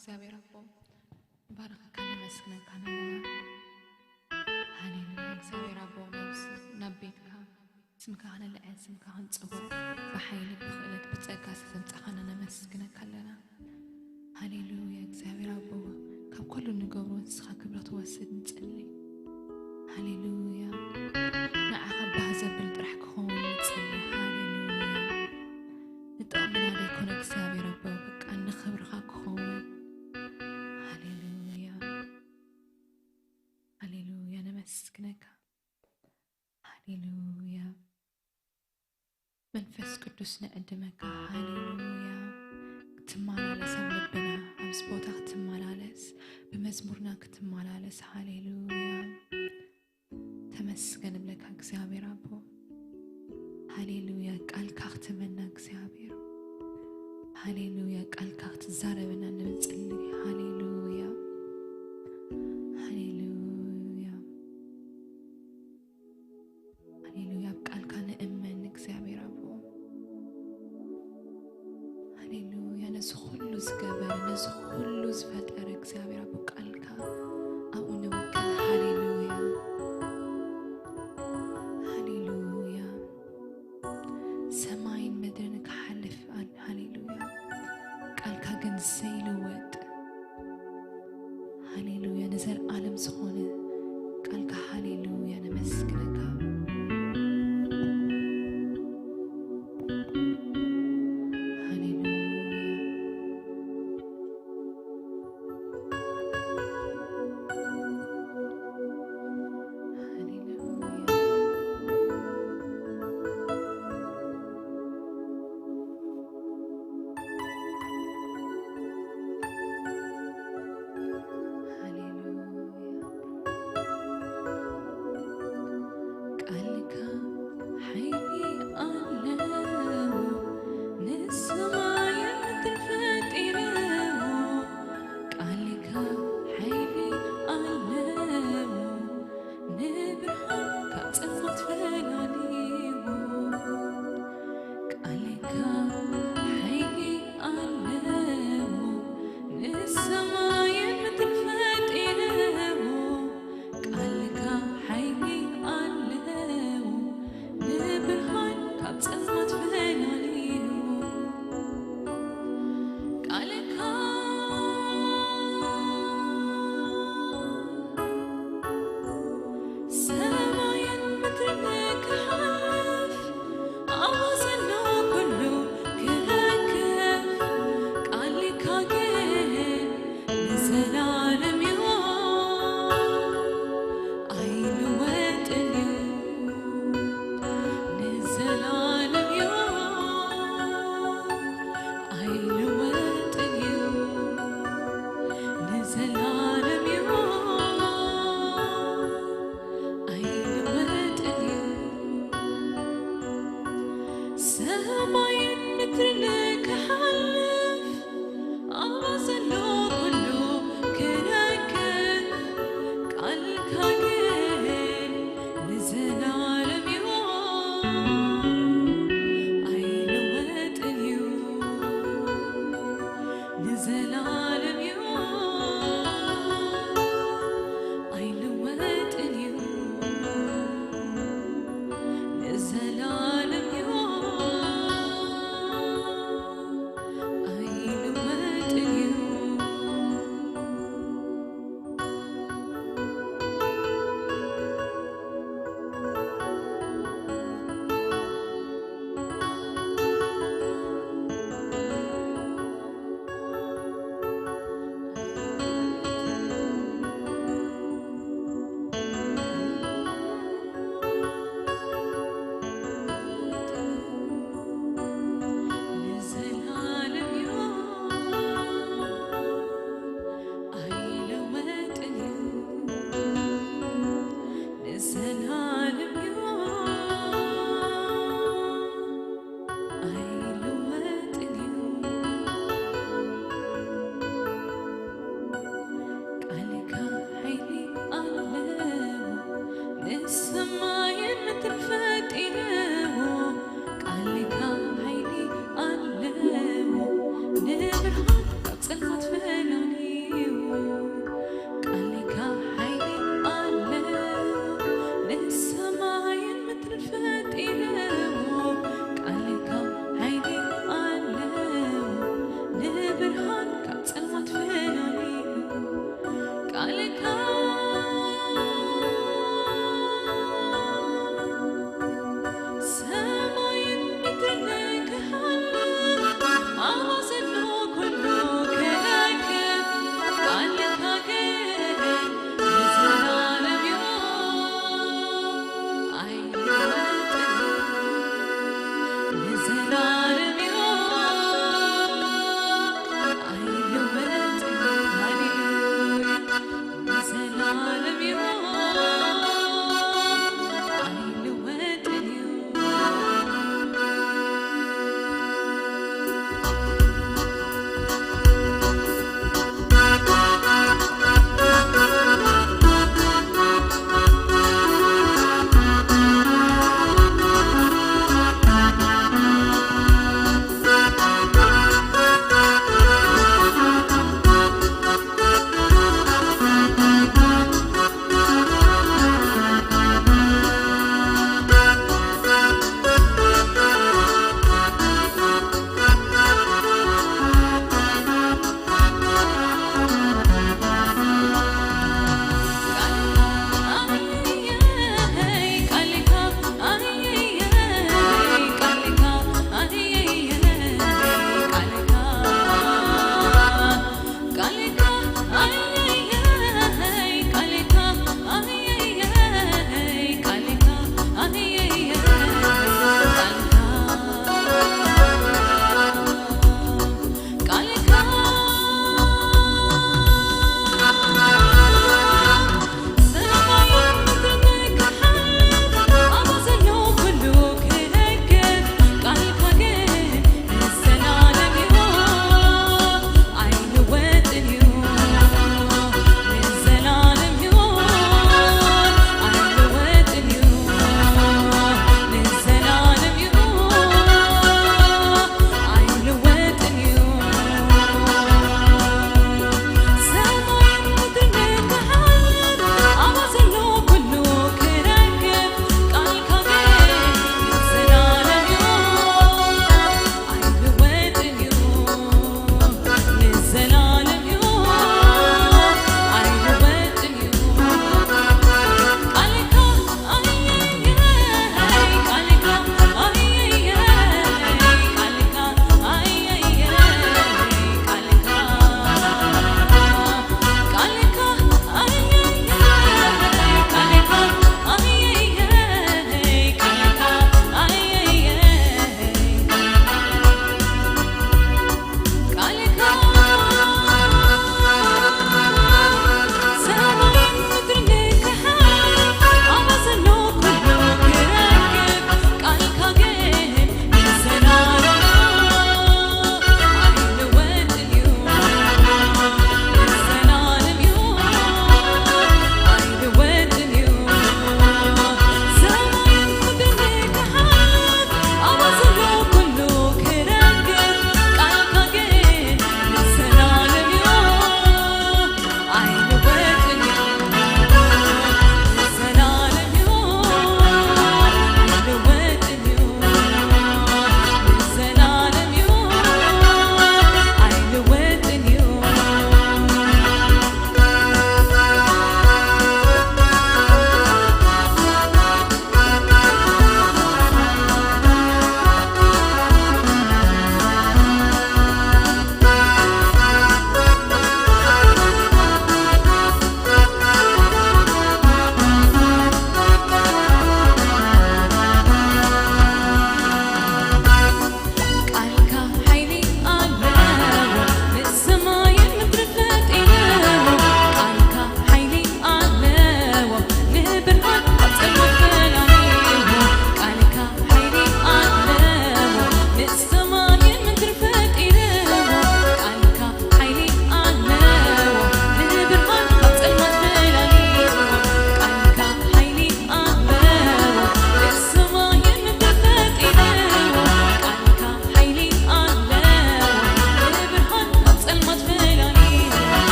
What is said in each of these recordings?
እግዚአብሔር አቦ ባረከ ከነመስግነን ካነና ሃሌሉያ እግዚአብሔር አቦ ነብስ ነቤትካ ስምካ ለዓል ስምካ ንጽውዕ በኃይል በኽእለት በጸጋ ተሰምጻኸና ነመስግነን ካለና ሃሌሉያ እግዚአብሔር አቦ ካብ ኩሉ ንገብሮ ንስኻ ክብረት ወስድ ንጽልይ ሃሌሉያ ንዓኻ ባዘብል ጥራሕ ክኸውን ንጽልይ ሃሌሉያ ንጥቕምና ዘይኮነ እግዚአብሔር አቦ በቃ ንኽብርኻ ክኸውን ሃሌሉያ ነመስግነካ ሃሌሉያ መንፈስ ቅዱስ ነዕድመካ ሃሌሉያ ክትመላለስ ኣብ ልብና ኣብዝ ቦታ ክትመላለስ ብመዝሙርና ክትመላለስ ሃሌሉያ ተመስገን ብለካ እግዚአብሔር አቦ ሃሌሉያ ቃልካ ክትመና እግዚአብሔር ሃሌሉያ ቃልካ ክትዛረበና ንጽልይ ሃሌሉያ ሃሌሉያ ሃሌሉያ ቃልካ ንእመን እግዚአብሔር አቦ ሃሌሉያ ነዚ ኩሉ ዝገበረ ነዚ ኩሉ ዝፈጠረ እግዚአብሔር አቦ ቃልካ ኣብኡ ንውክል ሃሌሉያ ሃሌሉያ ሰማይን ምድርን ክሓልፍ ሃሌሉያ ቃልካ ግን ዘይልወጥ ሃሌሉያ ንዘለዓለም ዝኾነ ቃልካ ሃሌሉያ ነመስግነካ It's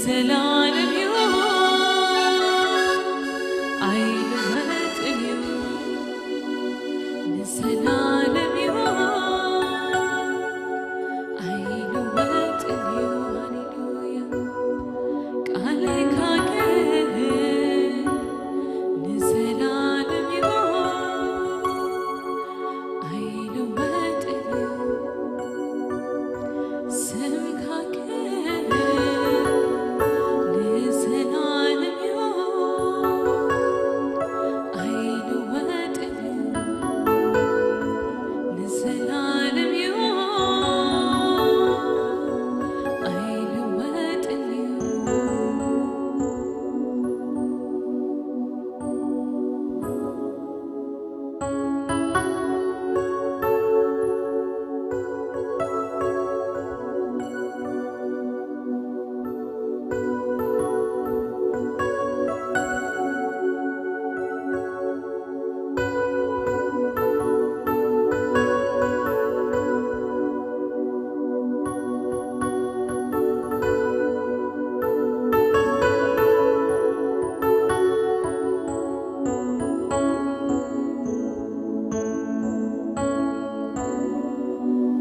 ንዘላለም እዩ ኣይልወጥ እዩ ንዘላለም እዩ ኣይልወጥ እዩ ሃሌሉያ ቃልካ ግን ንዘላለም እዩ ኣይልወጥ እዩ ስምካ ግን ንዘላለም እዩ ኣይልወጥ እዩ ንዘላለም እዩ ኣይልወጥ እዩ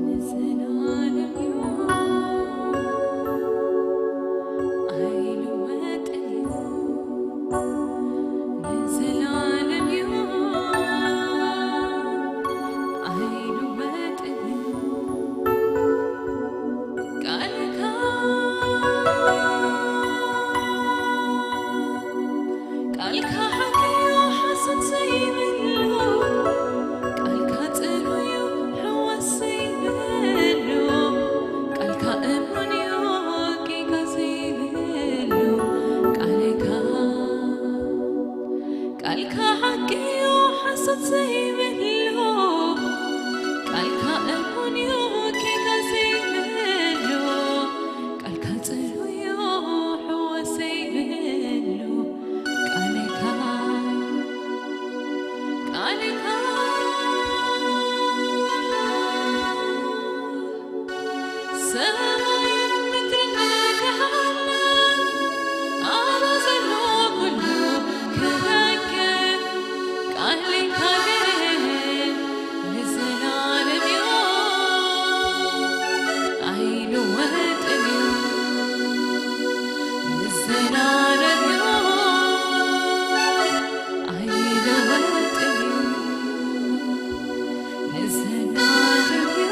ንዘላለም እዩ ኣይልወጥ እዩ ንዘላለም እዩ ኣይልወጥ እዩ ቃልካ ቃልካ ሓቂ እዩ ሓሰት ዘይብሉ ቃልካ ጽኑዕ እዩ ሕዋስ ዘይብሉ ቃልካ እሙን እዩ ጌጋ ዘይብሉ ቃልካ ቃልካ ሓቂ እዩ ሓሰት ዘይብሉ ቃልካ እሙን እዩ ጌጋ ዘይብሉ ቃልካ ጽኑዕ እዩ ሕዋስ ዘይብሉ ቃልካ ቃልካ ሰማይን ምድርን ክሓልፍ ኣነ ዘሎ ኩሉ ክረክብ ቃልካ ግን ንዘላለም እዩ ኣይልወጥ እዩ ንዘላለም እዩ ኣይልወጥ እዩ ንዘላለም እዩ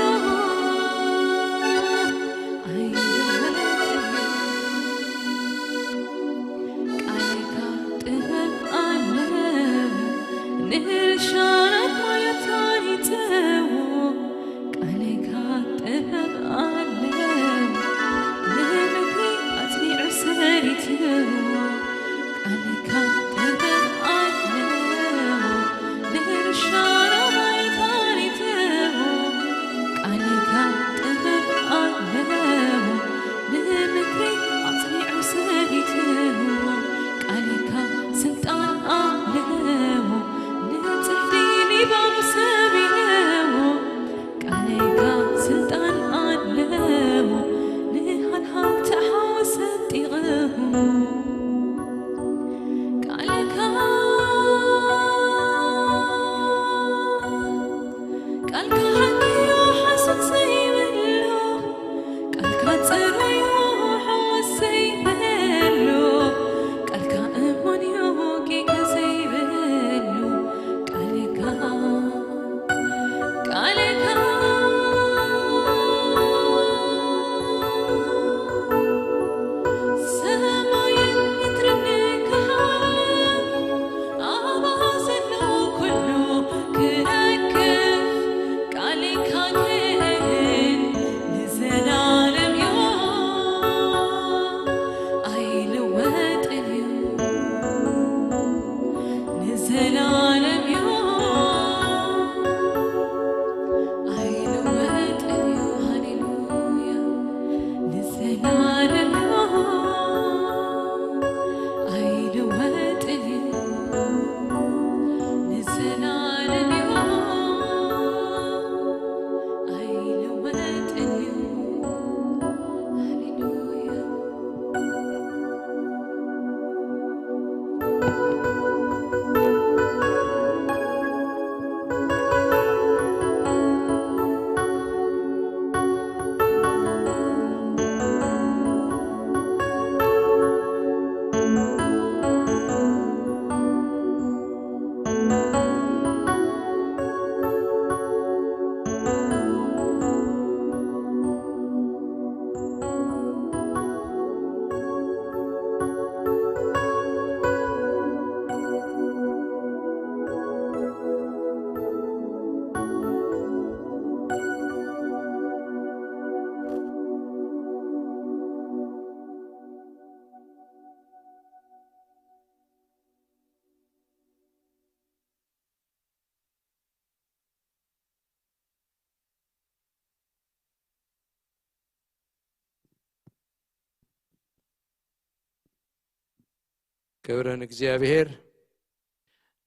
كبرن እግዚአብሔር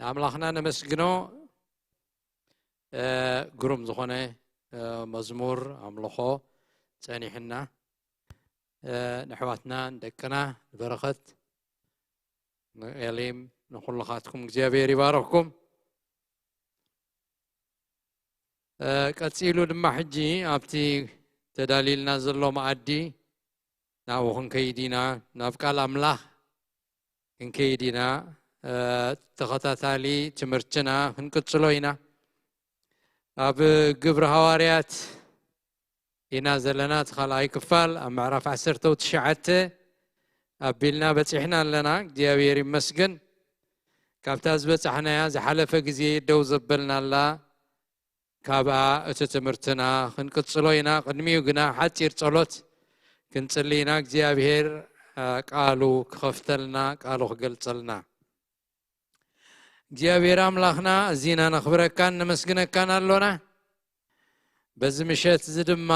አምላኽና ነመስግኖ ግሩም ዝኾነ መዝሙር አምልኾ ጸኒሕና ንሕዋትና ደቅና በረኸት ኤሊም ንኹልኻትኩም እግዚአብሔር ይባርኽኩም ቀፂሉ ድማ ሕጂ ኣብቲ ተዳሊልና ዘሎ ማዕዲ ናብኡ ክንከይዲና ናብ ቃል አምላኽ ክንከይዲና ተኸታታሊ ትምህርትና ክንቅፅሎ ኢና ኣብ ግብረ ሐዋርያት ኢና ዘለና ተኻልኣይ ክፋል ኣብ ምዕራፍ 19 ኣቢልና በፂሕና ኣለና እግዚአብሔር ይመስገን ካብታ ዝበፅሕናያ ዝሓለፈ ግዜ ደው ዘበልና ኣላ ካብኣ እቲ ትምህርትና ክንቅፅሎ ኢና ቅድሚኡ ግና ሓፂር ጸሎት ክንጽልይና እግዚአብሔር ቃሉ ክኸፍተልና ቃሉ ክገልጸልና እግዚአብሔር አምላኽና እዚና ነኽብረካን ነመስግነካን ኣሎና በዚ ምሸት እዚ ድማ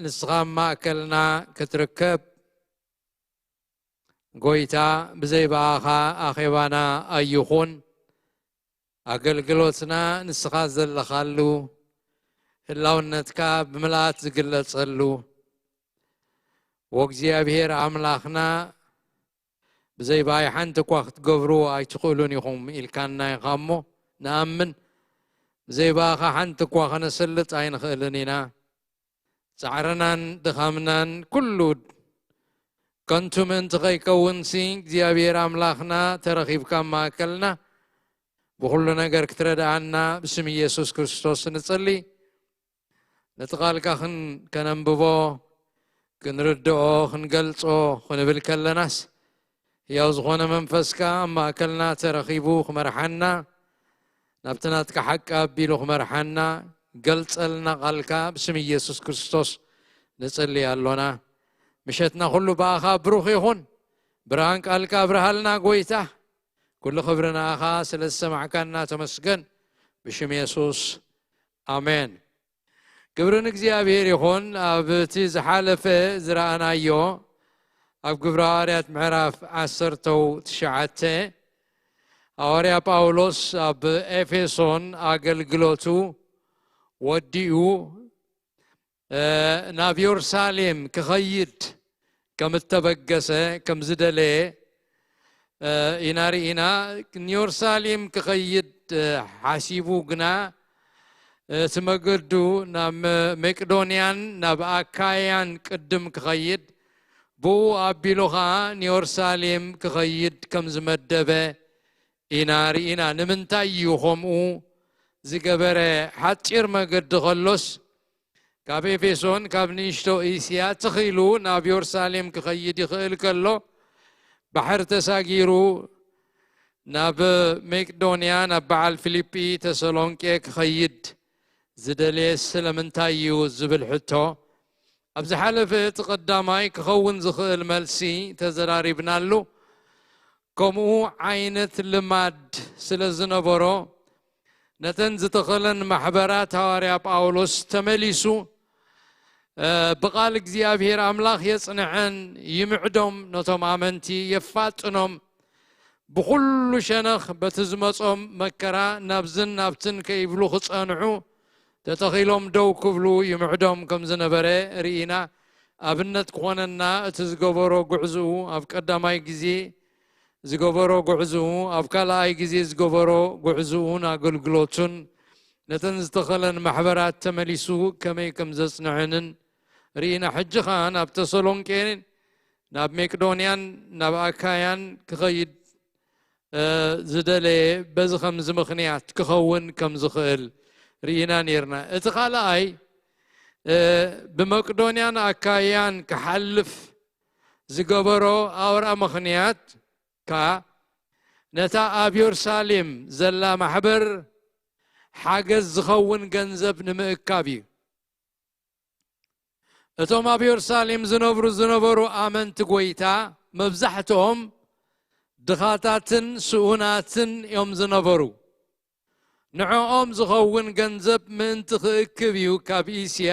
ንስኻ ማእከልና ክትርከብ ጎይታ ብዘይበኣኻ ኣኼባና ኣይኹን ኣገልግሎትና ንስኻ ዘለኻሉ ህላውነትካ ብምልኣት ዝግለጸሉ ወእግዚአብሔር አምላኽና ብዘይባይ ሓንቲ እኳ ክትገብሩ ኣይትኽእሉን ኢኹም ኢልካና ኢኻ እሞ ንኣምን ብዘይባኻ ሓንቲ እኳ ኸነሰልጥ ኣይንኽእልን ኢና ፃዕርናን ድኻምናን ኩሉ ከንቱ ምእንቲ ኸይከውንሲ እግዚአብሔር አምላኽና ተረኺብካ ማእከልና ብኩሉ ነገር ክትረዳኣና ብስም ኢየሱስ ክርስቶስ ንጸሊ ነቲ ቃልካ ከነንብቦ ክንርድኦ ክንገልጾ ክንብል ከለናስ ያው ዝኾነ መንፈስካ ማእከልና ተረኺቡ ክመርሓና ናብቲ ናትካ ሓቂ ኣቢሉ ክመርሓና ገልጸልና ቃልካ ብስም ኢየሱስ ክርስቶስ ንጸሊ ኣሎና ምሸትና ኩሉ በኣኻ ብሩኽ ይኹን ብርሃን ቃልካ ብርሃልና ጎይታ ኩሉ ክብሪ ንኣኻ ስለ ዝሰማዕካና ተመስገን ብሽም ኢየሱስ አሜን ክብርን እግዚአብሔር ይኹን ኣብቲ ዝሓለፈ ዝረኣናዮ ኣብ ግብረ ሐዋርያት ምዕራፍ 19 ሐዋርያ ጳውሎስ ኣብ ኤፌሶን አገልግሎቱ ወዲኡ ናብ ኢየሩሳሌም ክኸይድ ከም ዝተበገሰ ከም ዝደለየ ኢና ርኢና ኢየሩሳሌም ክኸይድ ሓሲቡ ግና ትመገዱ ናብ መቄዶንያን ናብ አካያን ቅድም ክኸይድ ብኡ ኣቢሉኻ ኢየሩሳሌም ክኸይድ ከም ዝመደበ ኢና ርኢና ንምንታይ እዩ ከምኡ ዝገበረ ሓፂር መገዲ ከሎስ ካብ ኤፌሶን ካብ ንእሽቶ እስያ ተኺሉ ናብ ኢየሩሳሌም ክኸይድ ይኽእል ከሎ ባሕር ተሳጊሩ ናብ መቄዶንያ ናብ በዓል ፊልጵ ተሰሎንቄ ክኸይድ ዝደልየ ስለምንታይ እዩ ዝብል ሕቶ ኣብ ዝሓለፈ ተቐዳማይ ክኸውን ዝኽእል መልሲ ተዘራሪብናሉ ከምኡ ዓይነት ልማድ ስለ ዝነበሮ ነተን ዝተኸለን ማሕበራት ሐዋርያ ጳውሎስ ተመሊሱ ብቃል እግዚአብሔር አምላኽ የጽንዐን ይምዕዶም ነቶም ኣመንቲ የፋጥኖም ብኩሉ ሸነኽ በቲ ዝመጾም መከራ ናብዝን ናብትን ከይብሉ ክጸንዑ ተተኺሎም ደው ክብሉ ይምዕዶም ከም ዝነበረ ርኢና ኣብነት ክኾነና እቲ ዝገበሮ ጉዕዝኡ ኣብ ቀዳማይ ግዜ ዝገበሮ ጉዕዝኡ ኣብ ካልኣይ ግዜ ዝገበሮ ጉዕዝኡን ኣገልግሎቱን ነተን ዝተኸለን ማሕበራት ተመሊሱ ከመይ ከም ዘጽንዕንን ርኢና ሕጂ ኸ ናብ ተሰሎንቄን ናብ መቄዶንያን ናብ አካያን ክኸይድ ዝደለየ በዚ ከምዚ ምኽንያት ክኸውን ከም ዝኽእል ርኢና ነርና እቲ ካልኣይ ብመቄዶንያን አካያን ክሓልፍ ዝገበሮ ኣውራ ምኽንያት ነታ ኣብ ኢየሩሳሌም ዘላ ማሕበር ሓገዝ ዝኸውን ገንዘብ ንምእካብ እዩ እቶም ኣብ ኢየሩሳሌም ዝነበሩ ኣመንቲ ጎይታ መብዛሕትኦም ድኻታትን ስኡናትን እዮም ዝነበሩ ንዕኦም ዝኸውን ገንዘብ ምእንቲ ክእክብ እዩ ካብ እስያ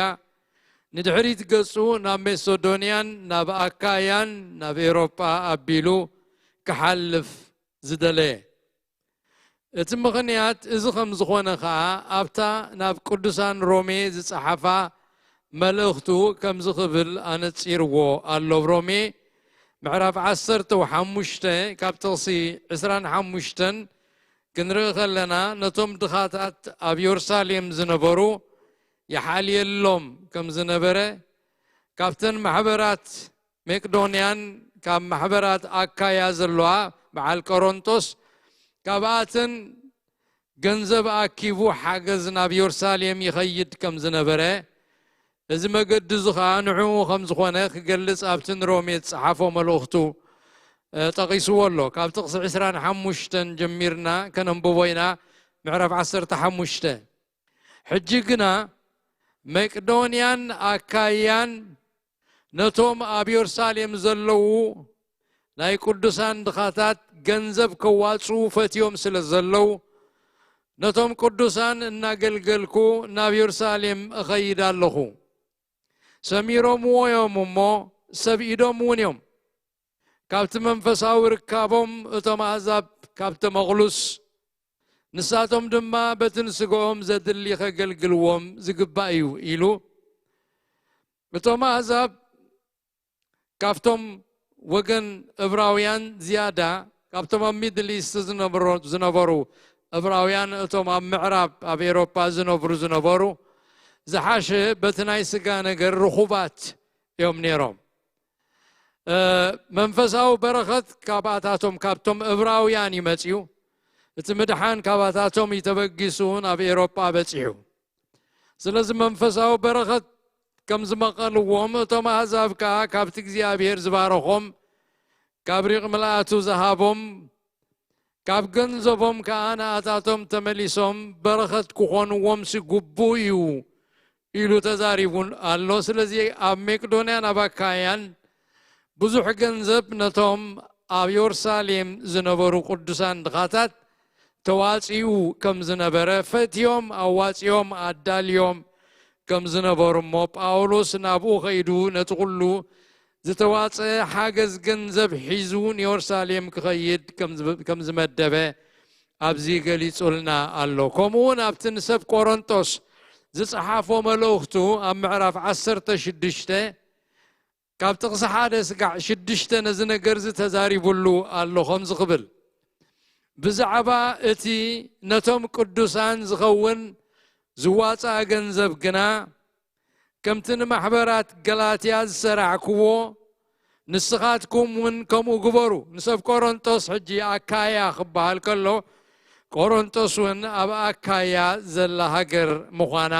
ንድሕሪት ገጹ ናብ መቄዶንያን ናብ አካያን ናብ ኤውሮጳ ኣቢሉ ክሓልፍ ዝደለ እቲ ምኽንያት እዚ ከም ዝኾነ ከዓ ኣብታ ናብ ቅዱሳን ሮሜ ዝጸሓፋ መልእኽቱ ከም ዝኽብል ኣነጺርዎ ኣሎ ሮሜ ምዕራፍ 15 ካብ ጥቕሲ 25 ክንርኢ ከለና ነቶም ድኻታት ኣብ ኢየሩሳሌም ዝነበሩ ይሓልየሎም ከም ዝነበረ ካብተን ማሕበራት መቄዶንያን ካብ ማሕበራት ኣካያ ዘለዋ በዓል ቆሮንቶስ ካብኣተን ገንዘብ ኣኪቡ ሓገዝ ናብ ኢየሩሳሌም ይኸይድ ከም ዝነበረ እዚ መገዲ ከዓ ንዕኡ ከም ዝኾነ ክገልጽ ኣብቲ ሮሜ ዝጸሓፎ መልእኽቱ ጠቒስዎ ኣሎ ካብ ጥቕሲ 25 ጀሚርና ከነንብቦ ኢና ምዕራፍ 15 ሕጂ ግና መቄዶንያን ኣካያን ነቶም ኣብ ኢየሩሳሌም ዘለዉ ናይ ቅዱሳን ድኻታት ገንዘብ ከዋጹ ፈትዮም ስለ ዘለዉ ነቶም ቅዱሳን እናገልገልኩ ናብ ኢየሩሳሌም እኸይድ ኣለኹ ሰሚሮምዎ እዮም እሞ ሰብኢዶም እውን እዮም ካብቲ መንፈሳዊ ርካቦም እቶም ኣሕዛብ ካብቲ መቕሉስ ንሳቶም ድማ በቲ ንስግኦም ዘድሊ ከገልግልዎም ዝግባእ እዩ ኢሉ እቶም ኣሕዛብ ካብቶም ወገን ዕብራውያን ዝያዳ ካብቶም ኣብ ሚድል ኢስት ዝነበሩ ዕብራውያን እቶም ኣብ ምዕራብ ኣብ ኤሮፓ ዝነበሩ ዝሓሸ በቲ ናይ ስጋ ነገር ርኹባት እዮም ነይሮም መንፈሳዊ በረኸት ካብኣታቶም ካብቶም ዕብራውያን ይመጽዩ እቲ ምድሓን ካብኣታቶም ይተበጊሱ ናብ ኤሮፓ በጺሑ ስለዚ መንፈሳዊ በረኸት ከም ዝመቐልዎም እቶም ኣሕዛብ ከዓ ካብቲ እግዚኣብሔር ዝባረኾም ካብ ሪቕ ምልኣቱ ዝሃቦም ካብ ገንዘቦም ከዓ ንኣታቶም ተመሊሶም በረኸት ክኾንዎም ሲግቡእ እዩ ኢሉ ተዛሪቡን ኣሎ ስለዚ ኣብ መቄዶንያን ኣብ ኣካያን ብዙሕ ገንዘብ ነቶም ኣብ ኢየሩሳሌም ዝነበሩ ቅዱሳን ድኻታት ተዋጺኡ ከም ዝነበረ ፈትዮም ኣዋጺኦም ኣዳልዮም ከም ዝነበሩ እሞ ጳውሎስ ናብኡ ኸይዱ ነቲ ኩሉ ዝተዋፀ ሓገዝ ገንዘብ ሒዙ ኢየሩሳሌም ክኸይድ ከም ዝመደበ ኣብዚ ገሊጹልና ኣሎ ከምኡውን ኣብቲ ንሰብ ቆሮንቶስ ዝጸሓፎ መልእኽቱ ኣብ ምዕራፍ 16 ካብ ጥቕሲ 1-6 ነዚ ነገር ተዛሪቡሉ ኣሎ ከም ዝኽብል ብዛዕባ እቲ ነቶም ቅዱሳን ዝኸውን ዝዋፃእ ገንዘብ ግና ከምቲ ንማሕበራት ገላትያ ዝሰራዕክዎ ንስኻትኩም እውን ከምኡ ግበሩ ንሰብ ቆሮንቶስ ሕጂ ኣካያ ክበሃል ከሎ ቆሮንቶስ እውን ኣብ ኣካያ ዘላ ሃገር ምዃና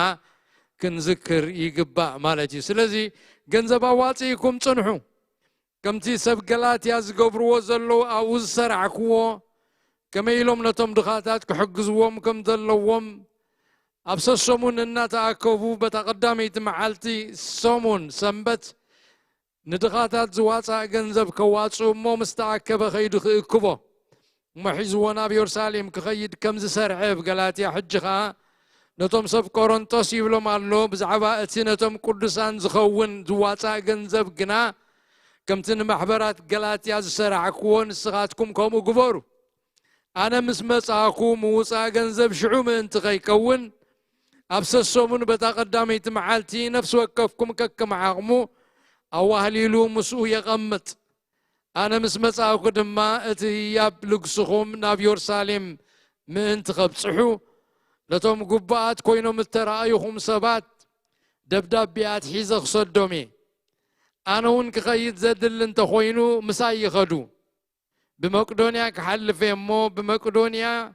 ክንዝክር ይግባእ ማለት እዩ ስለዚ ገንዘብ ኣዋፂኢኩም ጽንሑ ከምቲ ሰብ ገላትያ ዝገብርዎ ዘለዉ ኣብኡ ዝሰራዕክዎ ከመይ ኢሎም ነቶም ድኻታት ክሕግዝዎም ከም ዘለዎም ኣብ ሰሙን እናተኣከቡ በታ ቀዳመይቲ መዓልቲ ሰሙን ሰንበት ንድኻታት ዝዋፃእ ገንዘብ ከዋፁ እሞ ምስ ተኣከበ ኸይዱ ክእክቦ እሞ ሒዝዎ ናብ ኢየሩሳሌም ክኸይድ ከም ዝሰርዐ ብገላትያ ሕጂ ከዓ ነቶም ሰብ ቆሮንቶስ ይብሎም ኣሎ ብዛዕባ እቲ ነቶም ቅዱሳን ዝኸውን ዝዋፃእ ገንዘብ ግና ከምቲ ንማሕበራት ገላትያ ዝሰራዕክዎ ንስኻትኩም ከምኡ ግበሩ ኣነ ምስ መጻእኹ ምውፃእ ገንዘብ ሽዑ ምእንቲ ኸይከውን ኣብ ሰሙን በታ ቀዳመይቲ መዓልቲ ነፍሲ ወከፍኩም ከከም ዓቕሙ ኣዋህሊሉ ምስኡ የቐምጥ ኣነ ምስ መጻእኹ ድማ እቲ ህያብ ልግስኹም ናብ ኢየሩሳሌም ምእንቲ ኸብጽሑ ነቶም ጉባኣት ኮይኖም እተረኣይኹም ሰባት ደብዳቤያት ሒዘ ክሰዶም እየ ኣነ እውን ክኸይድ ዘድሊ እንተኾይኑ ምሳይ ይኸዱ بمقدونيا كحلف يمو بمقدونيا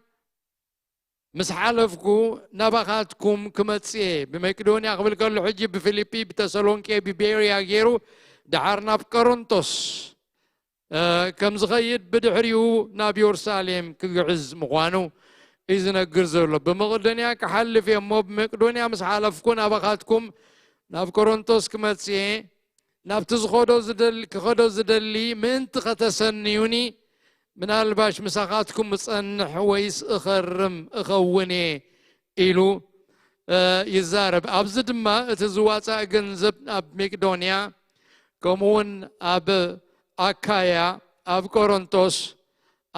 مسحالفكو نبخاتكم كمتسي بمقدونيا قبل كل حجي بفيليبي بتسالونكي ببيريا غيرو دعرنا بكورنثوس كم زغيد بدحريو ناب يورساليم كعز مغوانو إذن قرزولو بمقدونيا كحلف يمو بمقدونيا مسحالفكو نبخاتكم ناب كورنثوس كمتسي ناب تزخدو زدلي من تختسنيوني من الباش مساقاتكم مصنح ويس اخرم اخوني إلو يزارب أبزد ما تزواتا جنزب أب مقدونيا كمون أب أكايا أب كورنثوس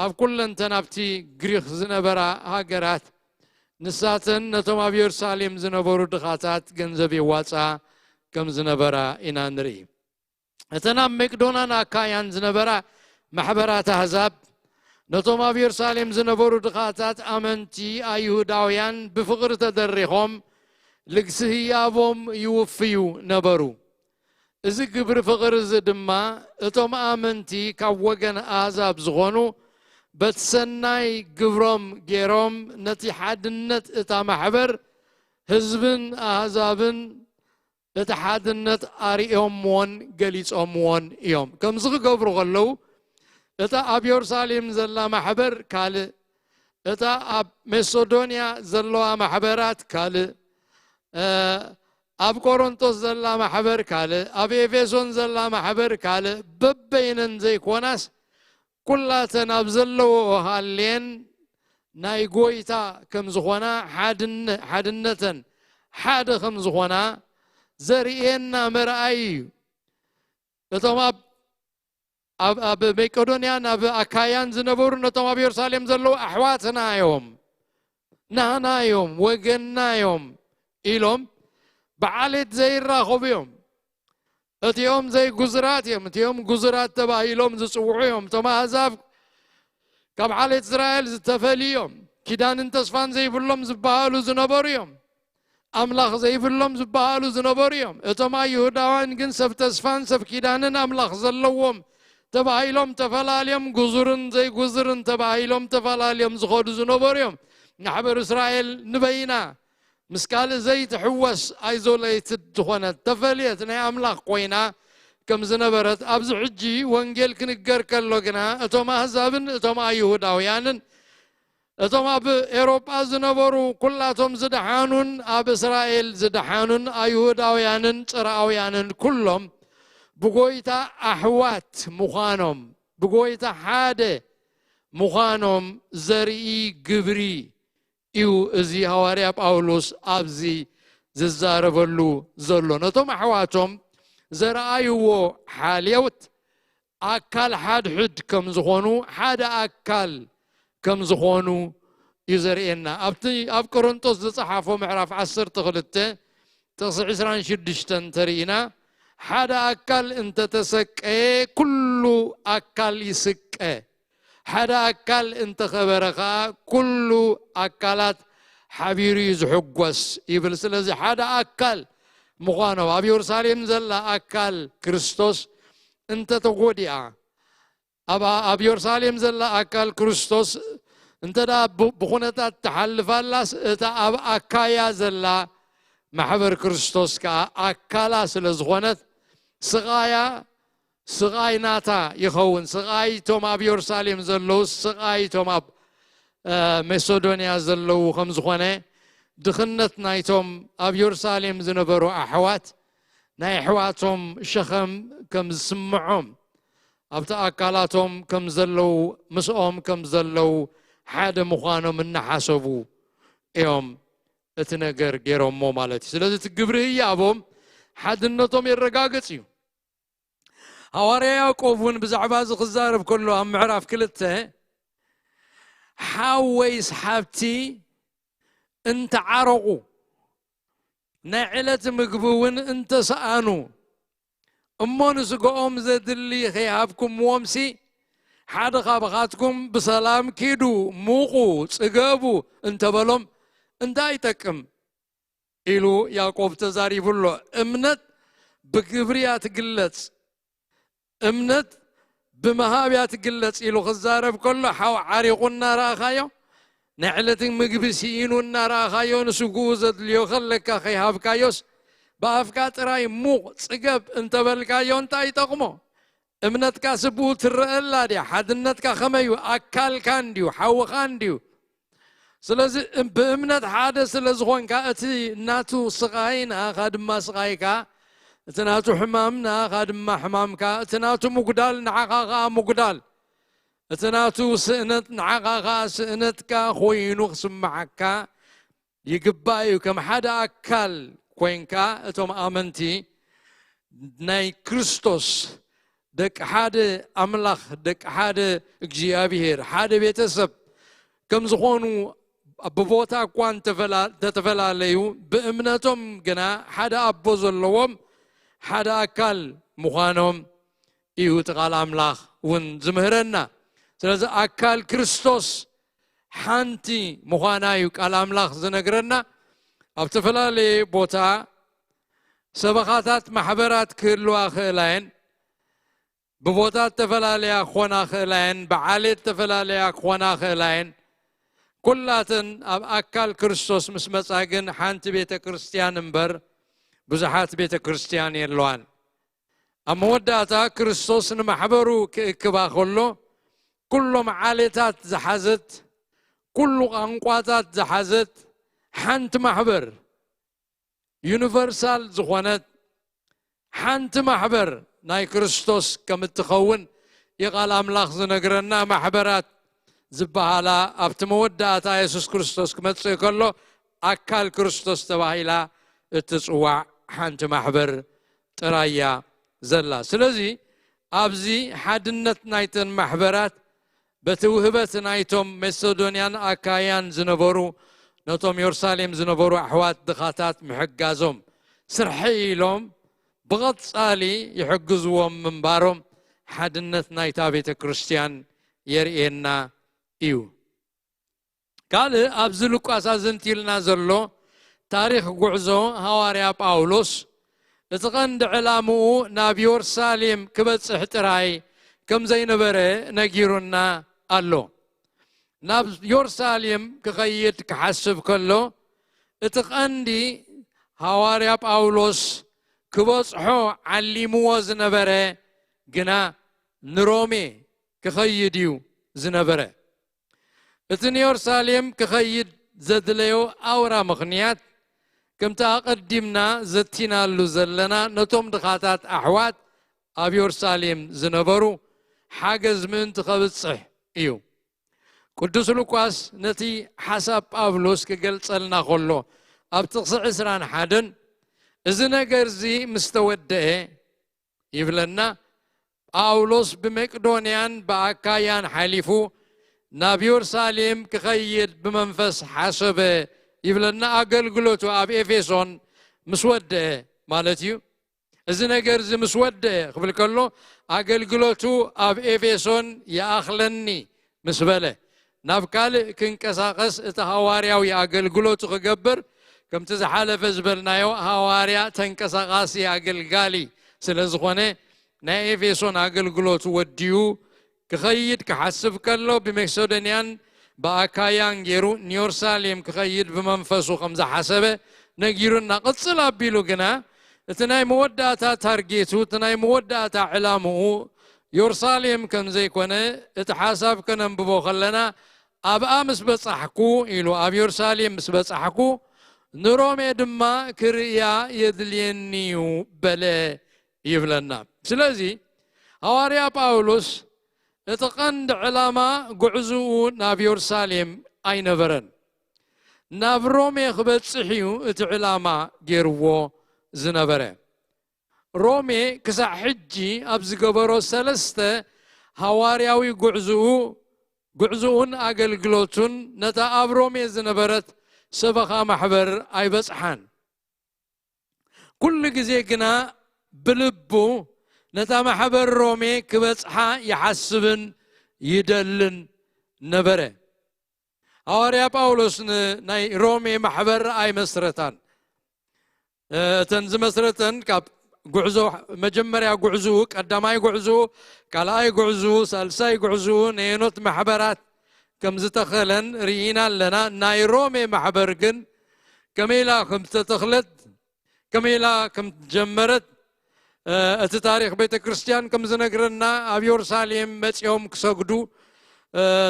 ኣብ ኩለን ተናብቲ ግሪክ ዝነበራ ሃገራት ንሳተን ነቶም ኣብ ኢየሩሳሌም ዝነበሩ ድኻታት ገንዘብ ይዋፃ ከም ዝነበራ ኢና ንርኢ እተን ኣብ መቄዶንያን ኣካያን ዝነበራ ማሕበራት ኣሕዛብ ነቶም ኣብ ኢየሩሳሌም ዝነበሩ ድኻታት ኣመንቲ ኣይሁዳውያን ብፍቕሪ ተደሪኾም ልግሲ ህያቦም ይውፍዩ ነበሩ እዚ ግብሪ ፍቕሪ እዚ ድማ እቶም ኣመንቲ ካብ ወገን ኣሕዛብ ዝኾኑ በትሰናይ ግብሮም ገይሮም ነቲ ሓድነት እታ ማሕበር ህዝብን ኣሕዛብን እቲ ሓድነት ኣርኦምዎን ገሊፆምዎን እዮም ከምዚ ክገብሩ ከለዉ እታ ኣብ ኢየሩሳሌም ዘላ ማሕበር ካልእ እታ ኣብ መቄዶንያ ዘለዋ ማሕበራት ካልእ ኣብ ቆሮንቶስ ዘላ ማሕበር ካልእ ኣብ ኤፌሶን ዘላ ማሕበር ካልእ በበይነን ዘይኮናስ ኩላተን ኣብ ዘለዎ ሃልየን ናይ ጎይታ ከም ዝኾና ሓድነተን ሓደ ከም ዝኾና ዘርእየና መርኣይ እዩ እቶም ኣብ መቄዶንያን ኣብ ኣካያን ዝነበሩ ነቶም ኣብ ኢየሩሳሌም ዘለዉ ኣሕዋትና እዮም ናህና እዮም ወገንና እዮም ኢሎም ብዓሌት ዘይራኸቡ እዮም እቲኦም ዘይጉዝራት እዮም እቲኦም ጉዝራት ተባሂሎም ዝፅውዑ እዮም እቶም ኣሕዛብ ካብ ዓሌት እስራኤል ዝተፈልዩ እዮም ኪዳንን ተስፋን ዘይብሎም ዝበሃሉ ዝነበሩ እዮም ኣምላኽ ዘይብሎም ዝበሃሉ ዝነበሩ እዮም እቶም ኣይሁዳውያን ግን ሰብ ተስፋን ሰብ ኪዳንን ኣምላኽ ዘለዎም ተባሂሎም ተፈላለዮም ጉዙርን ዘይጉዝርን ተባሂሎም ተፈላለዮም ዝኸዱ ዝነበሩ እዮም ማሕበር እስራኤል ንበይና ምስ ካልእ ዘይትሕወስ ኣይዞሌትድ ዝኾነት ተፈልየት ናይ ኣምላኽ ኮይና ከም ዝነበረት ኣብዚ ሕጂ ወንጌል ክንገር ከሎ ግና እቶም ኣሕዛብን እቶም ኣይሁዳውያንን እቶም ኣብ ኤውሮጳ ዝነበሩ ኩላቶም ዝደሓኑን ኣብ እስራኤል ዝደሓኑን ኣይሁዳውያንን ጽርዓውያንን ኩሎም ብጎይታ ኣሕዋት ምዃኖም ብጎይታ ሓደ ምዃኖም ዘርኢ ግብሪ እዩ እዚ ሐዋርያ ጳውሎስ ኣብዚ ዝዛረበሉ ዘሎ ነቶም ኣሕዋቶም ዘረኣይዎ ሓልዮት ኣካል ሓድሕድ ከም ዝኾኑ ሓደ ኣካል ከም ዝኾኑ እዩ ዘርእየና ኣብ ቆሮንቶስ ዝፀሓፎ ምዕራፍ 12 ጥቕሲ 26 ተርእይና ሓደ ኣካል እንተተሰቀየ ኩሉ ኣካል ይስቀ ሓደ ኣካል እንተኸበረ ከዓ ኩሉ ኣካላት ሓቢሩ ዝሕጎስ ይብል ስለዚ ሓደ ኣካል ምዃኖም ኣብ ኢየሩሳሌም ዘላ ኣካል ክርስቶስ እንተተጎዲኣ ኣብ ኢየሩሳሌም ዘላ ኣካል ክርስቶስ እንተዳ ብኹነታት ተሓልፋላስ እታ ኣብ ኣካያ ዘላ ማሕበር ክርስቶስ ከዓ ኣካላ ስለ ዝኾነት ስቃያ ስቃይ ናታ ይኸውን ስቃይቶም ኣብ ኢየሩሳሌም ዘለዉ ስቃይቶም ኣብ መቄዶንያ ዘለዉ ከም ዝኾነ ድኽነት ናይቶም ኣብ ኢየሩሳሌም ዝነበሩ ኣሕዋት ናይ ኣሕዋቶም ሸኸም ከም ዝስምዖም ኣብቲ ኣካላቶም ከም ዘለዉ ምስኦም ከም ዘለዉ ሓደ ምዃኖም እናሓሰቡ እዮም እቲ ነገር ገይሮሞ ማለት እዩ ስለዚ እቲ ግብሪ ህያቦም ሓድነቶም የረጋግፅ እዩ ሐዋርያ ያዕቆብ እውን ብዛዕባ እዚ ክዛረብ ከሎ ኣብ ምዕራፍ 2 ሓወይስ ሓብቲ እንተዓረቑ ናይ ዕለት ምግቢ እውን እንተሰኣኑ እሞ ንስግኦም ዘድሊ ከይሃብኩምዎምሲ ሓደ ካብኻትኩም ብሰላም ኪዱ ሙቑ ጽገቡ እንተበሎም እንታይ ይጠቅም ኢሉ ያዕቆብ ተዛሪቡሎ እምነት ብግብርያ ትግለጽ እምነት ብመሃብያ ትግለጽ ኢሉ ክዛረብ ከሎ ሓው ዓሪቑና ረኣኻዮ ናይ ዕለት ምግቢ ሲኢኑ እናረኣኻዮ ንስጉኡ ዘድልዮ ከለካ ከይሃብካዮስ በኣፍካ ጥራይ ሙቕ ጽገብ እንተበልካዮ እንታይ ይጠቕሞ እምነትካ ስብኡ ትረአላ ድያ ሓድነትካ ከመዩ ኣካልካ እንድዩ ሓውኻ እንድዩ ስለዚ ብእምነት ሓደ ስለ ዝኾንካ እቲ እናቱ ስቃይ ንኣኻ ድማ ስቃይካ እቲ ናቱ ሕማም ንኣኻ ድማ ሕማምካ እቲ ናቱ ምጉዳል ንዓኻ ከዓ ምጉዳል እቲ ናቱ ስእነት ንዓኻ ከዓ ስእነትካ ኮይኑ ክስማዓካ ይግባእ እዩ ከም ሓደ ኣካል ኮንካ እቶም ኣመንቲ ናይ ክርስቶስ دك حاد أملاخ دك حاد እግዚአብሔር حاد ቤተሰብ كم زخونو ببوتا كوان تتفلاليو بأمنتهم جنا حدا أبوز اللوم حدا أكل مخانهم إيو تقال أملاخ ون زمهرنا سلازا أكل كريستوس حانتي مخانايو قال أملاخ زنقرنا أبتفلالي بوتا سبخاتات محبرات كلوا خيلين ببوتا تفلالي أخوانا خيلين بعالي تفلالي أخوانا خيلين كلاتن أكل كريستوس مسمساقن حانت بيت كريستيان انبر بزحات بيت كريستيان يلوان أما وداتا كريستوس نمحبرو كباخلو كله معاليتات زحزت كله أنقواتات زحزت حانت محبر يونيفرسال زخوانت حانت محبر ناي كريستوس كمتخون يقال أملاخ زنقرنا محبرات زبهالا أبت موداتا يسوس كريستوس كمتصي كله أكال كريستوس تباهيلا التسوع حانت محبر ترايا زلا سلازي أبزي حدنت نايتن محبرات بتوهبت نايتم مسودونيان أكايان زنبورو نتوم يرساليم زنبورو أحوات دخاتات محقازهم سرحي لهم بغض صالي يحقزوهم من بارهم حدنت نايتا بيت كريستيان يرئينا إيو قال أبزلوك أسازن تيلنا زلو تاريخ قعزو هواريا باولوس اتغند علامو نابيور ساليم كبت احتراي كم زين بره نجيرنا قالو نابيور ساليم كغيت كحسب كله اتغندي هواريا باولوس كبصحو علمو زنبره جنا نرومي كخيديو زنبره اتنيور ساليم كخيد زدليو أورا مغنيات كم تقدمنا زتينا اللوزلنا نتوم دخاتات أحوات أبيور ساليم زنبرو حاجز من تخبط صح إيو قدس لوكاس نتي حسب أبلوس كقلت لنا خلو أبتقص عسران حدن إذن قرزي مستوده يبلنا أولوس بمقدونيان بأكايان حليفو نابيور ساليم كخيد بمنفس حسبه يبلنا أقلقلوتو أب إفيسون مسوده مالتيو إذن قرز مسوده قبل كله أقلقلوتو أب إفيسون يا أخلني مسبله نافكال كنكساقس اتهواريا ويا أقلقلوتو قبر كم تزحالف زبلنايو هواريا تنكساقاس يا أقلقالي سلزخونه نا إفيسون أقلقلوتو وديو كخيد كحسب كله بمكسودنيان بأكايان جيرو نيورساليم كخيد بمنفسو خمسة حسبه نجيرنا قصة بيلو جنا تناي موداتا تارجيتو تناي موداتا علامه يورساليم كم زي كونه اتحاسب كنا ببو خلنا أبقى مسبس أحكو إلو أب يورساليم مسبس أحكو نرومي دما كريا يدلينيو بلا يبلنا سلازي هواريا باولوس اتقند علامة قعزو نابيور ساليم أي نبرن نابرومي خبت صحيو اتعلامة جيرو زنبره رومي كسا حجي أبز قبرو سلسته هوارياوي قعزوون أقل قلوتون نتا أبرومي زنبرت سبخا محبر أي بسحان كل جزيقنا بلبو نتا محبر رومي كبصحا يحسبن يدلن نبره هواريا باولوس ناي رومي محبر اي مسرتان تنز مسرتن كاب قعزو مجمريا قعزو قداماي قعزو كالاي قعزو سالساي قعزو نينوت محبرات كم زتخلن رينا لنا ناي رومي محبركن كميلا كم تتخلد كميلا كم تجمرت التاريخ بيت كريستيان كم زنقرنا أبي يورساليم متيوم كسجدو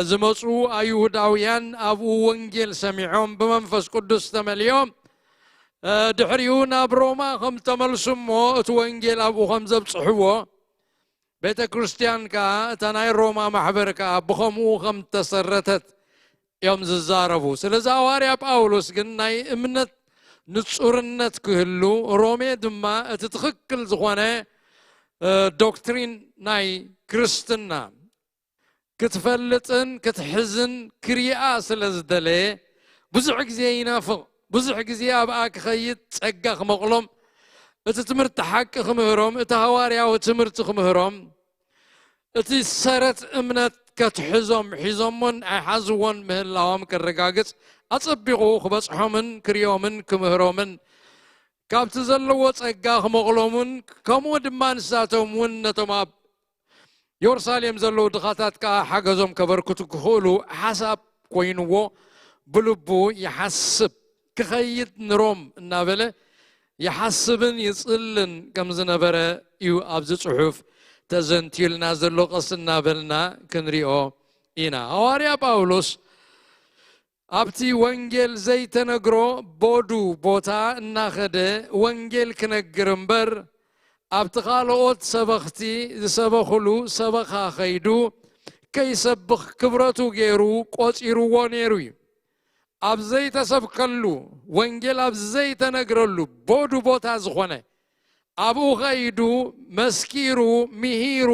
زمصو أيهوداويان أبو وانجيل سمعهم بمنفس قدس تمليوم دحريونا بروما خم تملسمو اتوانجيل أبو خمزة بصحوه بيت كريستيان كا تناي روما محبر كا بخمو خم تسرتت يوم ززاربو سلزا واريا باولوس قلناي امنت نتصورنت كهلو رومي دما تتخكل زخوانه ዶክትሪን ናይ ክርስትና ክትፈልጥን ክትሕዝን ክሪኣ ስለ ዝደለየ ብዙሕ ግዜ ይናፍቕ ብዙሕ ግዜ ኣብኣ ክኸይድ ፀጋ ክመቕሎም እቲ ትምህርቲ ሓቂ ክምህሮም እቲ ሃዋርያዊ ትምህርቲ ክምህሮም እቲ ሰረት እምነት ከትሕዞም ሒዞሞን ኣይሓዝዎን ምህላዎም ክረጋግፅ ኣፀቢቑ ክበፅሖምን ክሪዮምን ክምህሮምን ካብቲ ዘለዎ ፀጋ ክመቕሎምን ከምኡ ድማ ንሳቶም እውን ነቶም ኣብ ኢየሩሳሌም ዘለዉ ድኻታት ከዓ ሓገዞም ከበርክቱ ክኽእሉ ሓሳብ ኮይንዎ ብልቡ ይሓስብ ክኸይድ ንሮም እናበለ ይሓስብን ይፅልን ከም ዝነበረ እዩ ኣብዚ ፅሑፍ ተዘንቲልና ዘሎ ቀስ እናበልና ክንሪኦ ኢና ሃዋርያ ጳውሎስ ኣብቲ ወንጌል ዘይተነግሮ ቦዱ ቦታ እናኸደ ወንጌል ክነግር እምበር ኣብቲ ካልኦት ሰበኽቲ ዝሰበኽሉ ሰበኻ ኸይዱ ከይሰብኽ ክብረቱ ገይሩ ቆፂርዎ ነይሩ እዩ ኣብ ዘይተሰብከሉ ወንጌል ኣብ ዘይተነግረሉ ቦዱ ቦታ ዝኾነ ኣብኡ ኸይዱ መስኪሩ ምሂሩ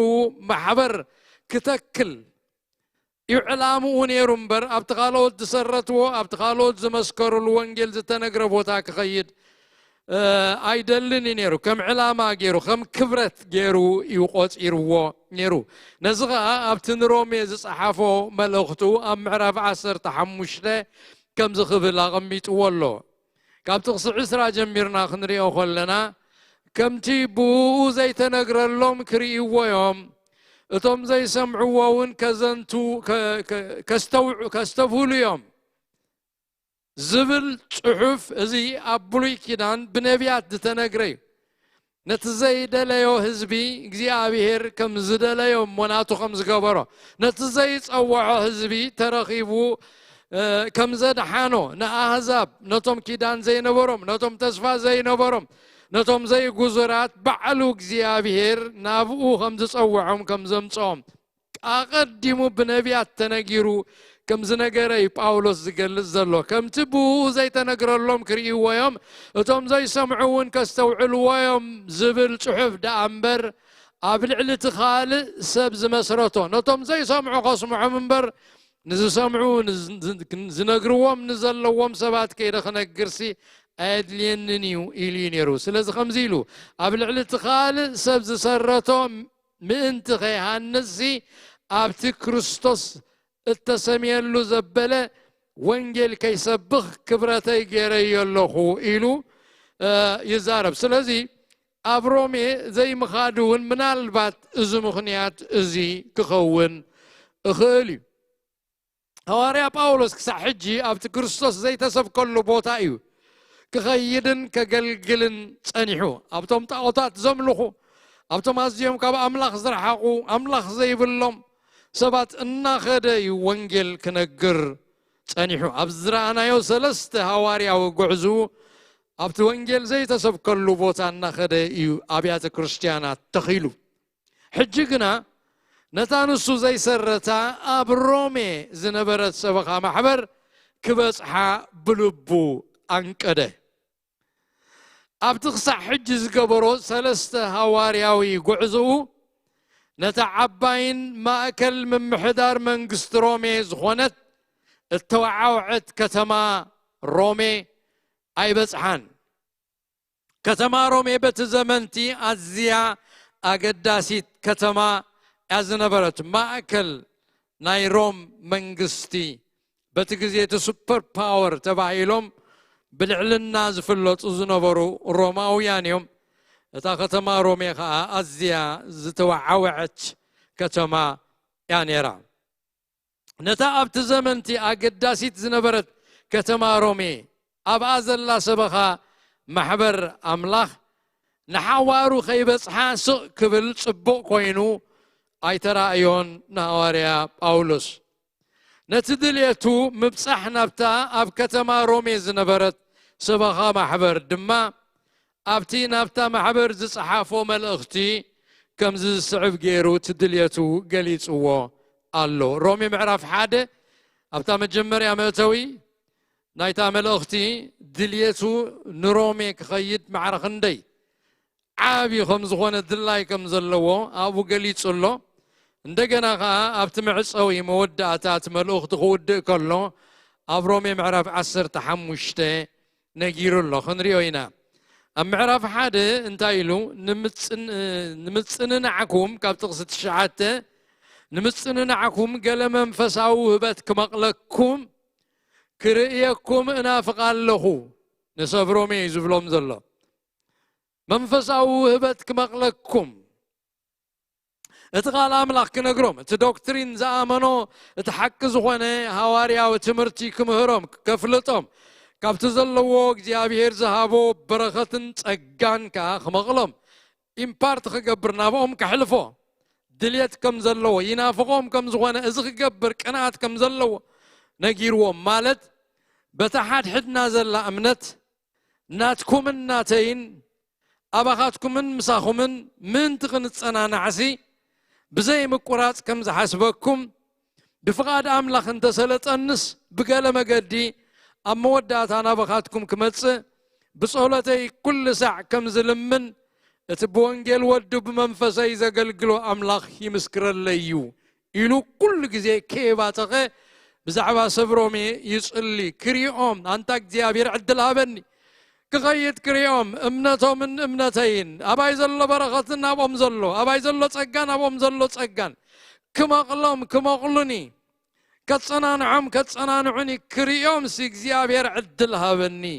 ማሕበር ክተክል ይዕላምኡ ነይሩ እምበር ኣብቲ ካልኦት ዝሰረትዎ ኣብቲ ካልኦት ዝመስከሩሉ ወንጌል ዝተነግረ ቦታ ክኸይድ ኣይደልን ነይሩ ከም ዕላማ ገይሩ ከም ክብረት ገይሩ እዩ ቆፂርዎ ነይሩ ነዚ ከዓ ኣብቲ ንሮሜ ዝፀሓፎ መልእኽቱ ኣብ ምዕራፍ 15 ከም ዝኽብል ኣቐሚጥዎ ኣሎ ካብቲ ክሳብ 20 ጀሚርና ክንሪኦ ከለና ከምቲ ብኡ ዘይተነግረሎም ክርእይዎ እዮም እቶም ዘይሰምዕዎ እውን ከዘንቱ ከስተብህሉ እዮም ዝብል ፅሑፍ እዚ ኣብ ብሉይ ኪዳን ብነቢያት ዝተነግረ እዩ ነቲ ዘይደለዮ ህዝቢ እግዚኣብሔር ከም ዝደለዮ ሞናቱ ከም ዝገበሮ ነቲ ዘይፀውዖ ህዝቢ ተረኺቡ ከም ዘድሓኖ ንኣህዛብ ነቶም ኪዳን ዘይነበሮም ነቶም ተስፋ ዘይነበሮም ነቶም ዘይጉዙራት ባዕሉ እግዚኣብሔር ናብኡ ከም ዝፀውዖም ከም ዘምፅኦም ኣቐዲሙ ብነቢያት ተነጊሩ ከም ዝነገረ ጳውሎስ ዝገልጽ ዘሎ ከምቲ ብኡ ዘይተነግረሎም ክርእይዎ እዮም እቶም ዘይሰምዑ እውን ከስተውዕልዎ እዮም ዝብል ፅሑፍ ደኣ እምበር ኣብ ልዕሊ እቲ ካልእ ሰብ ዝመስረቶ ነቶም ዘይሰምዑ ከስምዖም እምበር ንዝሰምዑ ዝነግርዎም ንዘለዎም ሰባት ከይደ ክነግርሲ ኣየድልየንን እዩ ኢሉ ነይሩ ስለዚ ከምዚ ኢሉ ኣብ ልዕሊ እቲ ካልእ ሰብ ዝሰረቶ ምእንቲ ከይሃንሲ ኣብቲ ክርስቶስ እተሰሚየሉ ዘበለ ወንጌል ከይሰብኽ ክብረተይ ገይረዮ ኣለኹ ኢሉ ይዛረብ ስለዚ ኣብ ሮሜ ዘይምኻድ እውን ምናልባት እዚ ምኽንያት እዚ ክኸውን እኽእል እዩ ሃዋርያ ጳውሎስ ክሳብ ሕጂ ኣብቲ ክርስቶስ ዘይተሰብከሉ ቦታ እዩ ክኸይድን ከገልግልን ፀኒሑ ኣብቶም ጣዖታት ዘምልኹ ኣብቶም ኣዝዮም ካብ ኣምላኽ ዝረሓቑ ኣምላኽ ዘይብሎም ሰባት እናኸደ እዩ ወንጌል ክነግር ፀኒሑ ኣብ ዝረኣናዮ 3 ሃዋርያዊ ጉዕዙ ኣብቲ ወንጌል ዘይተሰብከሉ ቦታ እናኸደ እዩ ኣብያተ ክርስቲያናት ተኺሉ ሕጂ ግና ነታ ንሱ ዘይሰረታ ኣብ ሮሜ ዝነበረት ሰበኻ ማሕበር ክበፅሓ ብልቡ ኣንቀደ ኣብቲ ክሳብ ሕጂ ዝገበሮ 3 ሃዋርያዊ ጉዕዙኡ ነታ ዓባይን ማእከል ምምሕዳር መንግስቲ ሮሜ ዝኾነት እተወዓውዐት ከተማ ሮሜ ኣይበፅሓን ከተማ ሮሜ በቲ ዘመንቲ ኣዝያ ኣገዳሲት ከተማ እያ ዝነበረት ማእከል ናይ ሮም መንግስቲ በቲ ግዜ እቲ ሱፐር ፓወር ተባሂሎም ብልዕልና ዝፍለጡ ዝነበሩ ሮማውያን እዮም እታ ከተማ ሮሜ ከዓ ኣዝያ ዝተወዓወዐት ከተማ እያ ነይራ ነታ ኣብቲ ዘመንቲ ኣገዳሲት ዝነበረት ከተማ ሮሜ ኣብኣ ዘላ ሰበኻ ማሕበር ኣምላኽ ንሓዋሩ ከይበፅሓ ስቕ ክብል ፅቡቕ ኮይኑ ኣይተራእዮን ንሃዋርያ ጳውሎስ ነቲ ድልየቱ ምብፃሕ ናብታ ኣብ ከተማ ሮሜ ዝነበረት ሰበኻ ማሕበር ድማ ኣብቲ ናብታ ማሕበር ዝፀሓፎ መልእኽቲ ከም ዝስዕብ ገይሩ ትድልየቱ ገሊፅዎ ኣሎ ሮሜ ምዕራፍ 1 ኣብታ መጀመርያ መእተዊ ናይታ መልእኽቲ ድልየቱ ንሮሜ ክኸይድ ማዕረ ክንደይ عابي خمس خونة دلاي كم زلوا أبو قليت صلوا عندنا خا أبتمعس أو يمود أتات ملوخ تخود كله أبرومي معرف عصر تحمشته نجير الله خنريو هنا معرف حدا انتايلو نمتسن نعكم كابتقصد الشعاتة نمتسن نعكم قال منفساو هبت كمقلكم كرئيكم انافق الله نصبرومي يزفلوم زلو منفساو هبت كمقلكم اتقال املاك كنغروم تدوكترين زامنو اتحكز غونه هواريا وتمرتي كمهروم كفلتهم كابت زلو እግዚአብሔር زهابو برختن ጸጋን ከመቅሎም ኢምፓርት ከገብርናቦም ከሕልፎ ድልየት ከም ዘለዎ ይናፍቆም ከም ዝኾነ እዚ ክገብር ቅንዓት ከም ዘለዎ ነጊርዎም ማለት በተሓድ ሕድና ዘላ እምነት ናትኩምን ናተይን አባኻትኩምን ምሳኹምን ምን ትኽንጸናናዕሲ بزي مقراص كم زحسبكم بفقاد املاخ انت سلطنس بقال مقدي اما ودات انا بخاتكم كمص بصولتي كل ساعه كم زلمن اتبونجل ود بمنفسي زغلغلو املاخ يمسكر ليو يلو كل غزي كيباتخ بزعبا صبرومي يصلي كريوم انت እግዚአብሔር عدل هبني كغيت كريوم امنتهم من امنتين اباي زلو برختنا ابوم زلو اباي زلو صقان ابوم زلو صقان كما قلهم كما قلني كتصنانعم كتصنانعني كريوم سي እግዚአብሔር عدل هبني